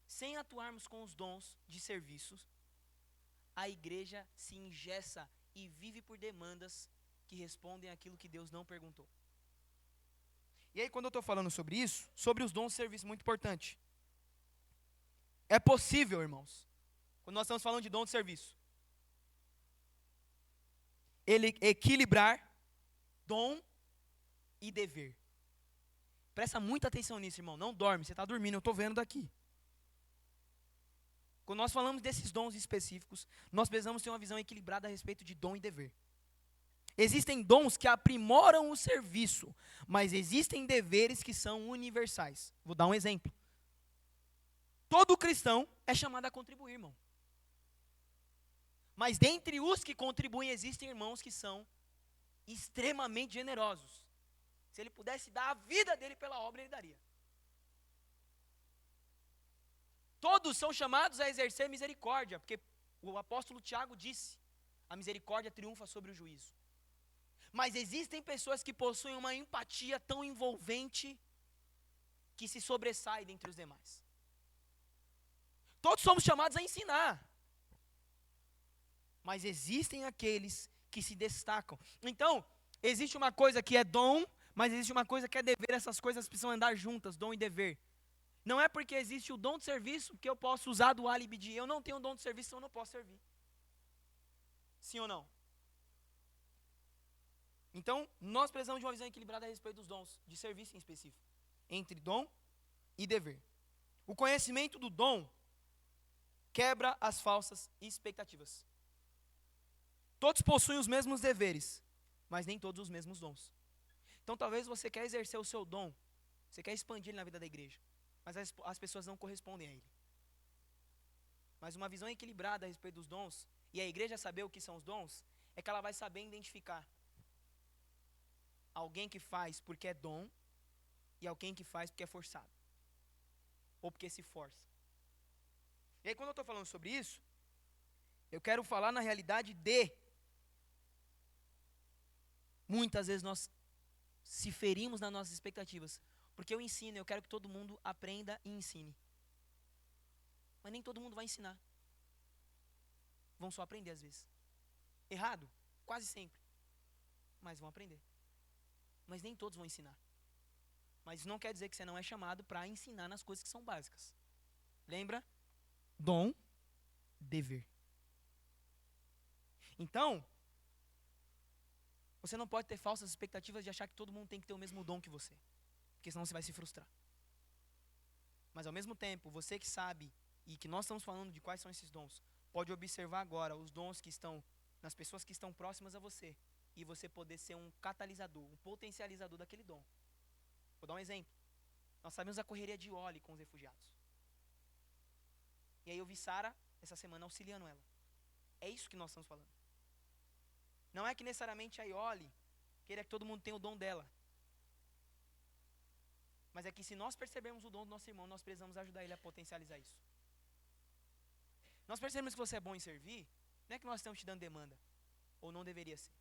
Sem atuarmos com os dons de serviços, a igreja se engessa e vive por demandas que respondem àquilo que Deus não perguntou. E aí, quando eu estou falando sobre isso, sobre os dons de serviço, muito importante. É possível, irmãos, quando nós estamos falando de dom de serviço, ele equilibrar dom e dever. Presta muita atenção nisso, irmão. Não dorme, você está dormindo, eu estou vendo daqui. Quando nós falamos desses dons específicos, nós precisamos ter uma visão equilibrada a respeito de dom e dever. Existem dons que aprimoram o serviço, mas existem deveres que são universais. Vou dar um exemplo. Todo cristão é chamado a contribuir, irmão. Mas dentre os que contribuem, existem irmãos que são extremamente generosos. Se ele pudesse dar a vida dele pela obra, ele daria. Todos são chamados a exercer misericórdia, porque o apóstolo Tiago disse, a misericórdia triunfa sobre o juízo. Mas existem pessoas que possuem uma empatia tão envolvente que se sobressai dentre os demais. Todos somos chamados a ensinar. Mas existem aqueles que se destacam. Então, existe uma coisa que é dom, mas existe uma coisa que é dever. Essas coisas precisam andar juntas, dom e dever. Não é porque existe o dom de serviço que eu posso usar do álibi de eu não tenho dom de serviço, então eu não posso servir. Sim ou não? Então, nós precisamos de uma visão equilibrada a respeito dos dons, de serviço em específico, entre dom e dever. O conhecimento do dom quebra as falsas expectativas. Todos possuem os mesmos deveres, mas nem todos os mesmos dons. Então, talvez você quer exercer o seu dom, você quer expandir ele na vida da igreja, mas as pessoas não correspondem a ele. Mas uma visão equilibrada a respeito dos dons, e a igreja saber o que são os dons, é que ela vai saber identificar alguém que faz porque é dom e alguém que faz porque é forçado, ou porque se força. E aí, quando eu estou falando sobre isso, eu quero falar na realidade de muitas vezes nós se ferimos nas nossas expectativas, porque eu ensino, eu quero que todo mundo aprenda e ensine. Mas nem todo mundo vai ensinar. Vão só aprender às vezes. Errado? Quase sempre. Mas vão aprender. Mas nem todos vão ensinar. Mas isso não quer dizer que você não é chamado para ensinar nas coisas que são básicas. Lembra? Dom, dever. Então, você não pode ter falsas expectativas de achar que todo mundo tem que ter o mesmo dom que você. Porque senão você vai se frustrar. Mas ao mesmo tempo, você que sabe, e que nós estamos falando de quais são esses dons, pode observar agora os dons que estão nas pessoas que estão próximas a você, e você poder ser um catalisador, um potencializador daquele dom. Vou dar um exemplo. Nós sabemos a correria de Oli com os refugiados. E aí eu vi Sara, essa semana, auxiliando ela. É isso que nós estamos falando. Não é que necessariamente a Ioli queira que todo mundo tenha o dom dela. Mas é que se nós percebermos o dom do nosso irmão, nós precisamos ajudar ele a potencializar isso. Nós percebemos que você é bom em servir, não é que nós estamos te dando demanda, ou não deveria ser.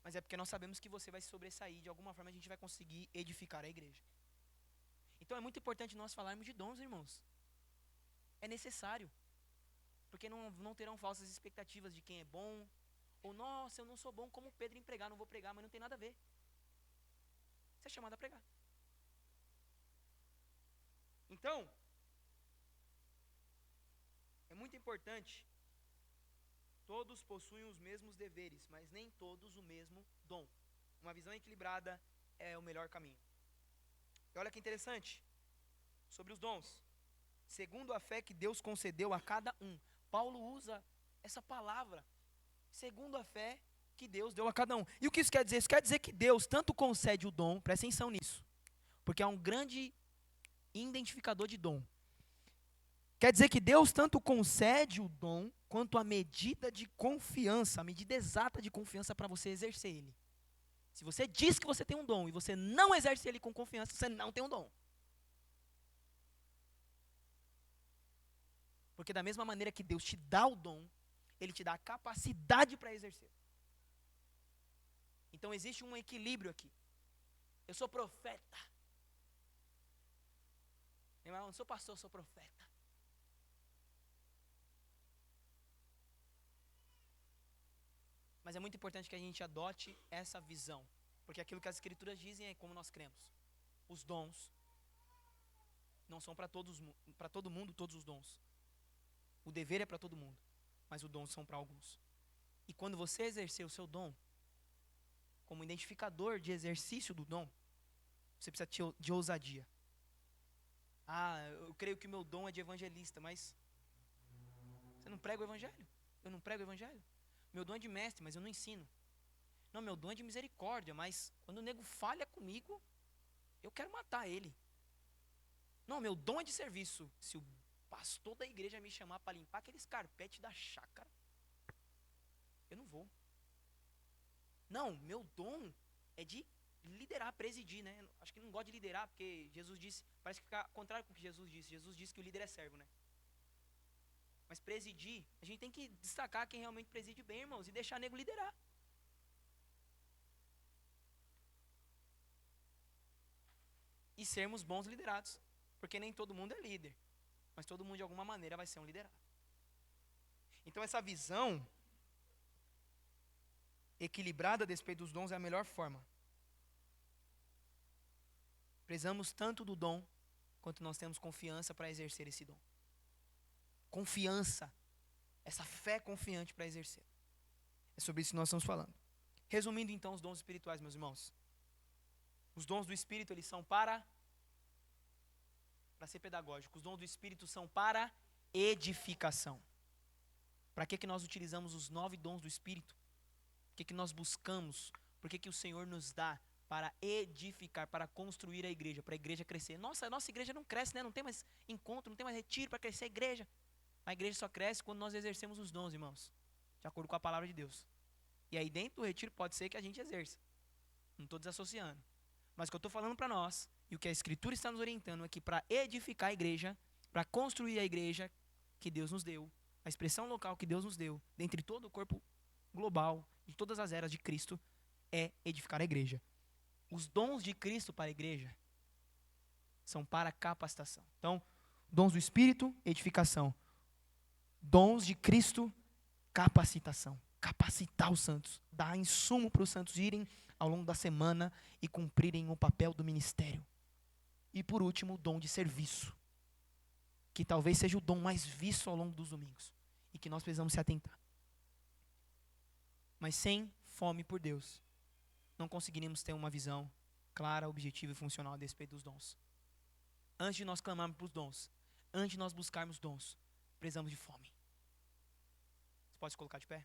Mas é porque nós sabemos que você vai se sobressair, de alguma forma a gente vai conseguir edificar a igreja. Então é muito importante nós falarmos de dons, irmãos. É necessário. Porque não terão falsas expectativas de quem é bom, ou nossa, eu não sou bom como Pedro em pregar, não vou pregar, mas não tem nada a ver. Você é chamado a pregar. Então, é muito importante, todos possuem os mesmos deveres, mas nem todos o mesmo dom. Uma visão equilibrada é o melhor caminho. E olha que interessante, sobre os dons. Segundo a fé que Deus concedeu a cada um. Paulo usa essa palavra, segundo a fé que Deus deu a cada um. E o que isso quer dizer? Isso quer dizer que Deus tanto concede o dom, presta atenção nisso, porque é um grande identificador de dom. Quer dizer que Deus tanto concede o dom, quanto a medida de confiança, a medida exata de confiança para você exercer ele. Se você diz que você tem um dom e você não exerce ele com confiança, você não tem um dom. Porque da mesma maneira que Deus te dá o dom, Ele te dá a capacidade para exercer. Então existe um equilíbrio aqui. Eu sou profeta. Irmão, eu não sou pastor, eu sou profeta. Mas é muito importante que a gente adote essa visão. Porque aquilo que as escrituras dizem é como nós cremos. Os dons não são para todo mundo todos os dons. O dever é para todo mundo, mas os dons são para alguns. E quando você exercer o seu dom, como identificador de exercício do dom, você precisa de ousadia. Ah, eu creio que o meu dom é de evangelista, mas você não prega o evangelho? Eu não prego o evangelho? Meu dom é de mestre, mas eu não ensino. Não, meu dom é de misericórdia, mas quando o nego falha comigo, eu quero matar ele. Não, meu dom é de serviço. Se o pastor da igreja me chamar para limpar aqueles carpetes da chácara, eu não vou. Não, meu dom é de liderar, presidir, né? Acho que não gosto de liderar, porque Jesus disse, parece que fica contrário com o que Jesus disse. Jesus disse que o líder é servo, né? Mas presidir, a gente tem que destacar quem realmente preside bem, irmãos, e deixar nego liderar. E sermos bons liderados. Porque nem todo mundo é líder, mas todo mundo de alguma maneira vai ser um liderado. Então essa visão equilibrada a despeito dos dons é a melhor forma. Prezamos tanto do dom, quanto nós temos confiança para exercer esse dom. Confiança, essa fé confiante para exercer. É sobre isso que nós estamos falando. Resumindo então os dons espirituais, meus irmãos. Os dons do Espírito, eles são para ser pedagógico. Os dons do Espírito são para edificação. Para que nós utilizamos os 9 dons do Espírito? O que nós buscamos? Por que o Senhor nos dá? Para edificar, para construir a igreja, para a igreja crescer. Nossa, a nossa igreja não cresce, né? Não tem mais encontro, não tem mais retiro para crescer a igreja. A igreja só cresce quando nós exercemos os dons, irmãos. De acordo com a palavra de Deus. E aí dentro do retiro pode ser que a gente exerça. Não estou desassociando. Mas o que eu estou falando para nós, e o que a Escritura está nos orientando é que para edificar a igreja, para construir a igreja que Deus nos deu, a expressão local que Deus nos deu, dentre todo o corpo global, de todas as eras de Cristo, é edificar a igreja. Os dons de Cristo para a igreja são para capacitação. Então, dons do Espírito, edificação. Dons de Cristo, capacitação. Capacitar os santos. Dar insumo para os santos irem ao longo da semana e cumprirem o papel do ministério. E por último, o dom de serviço. Que talvez seja o dom mais visto ao longo dos domingos. E que nós precisamos se atentar. Mas sem fome por Deus, não conseguiríamos ter uma visão clara, objetiva e funcional a respeito dos dons. Antes de nós clamarmos pelos dons, antes de nós buscarmos dons, precisamos de fome. Você pode se colocar de pé?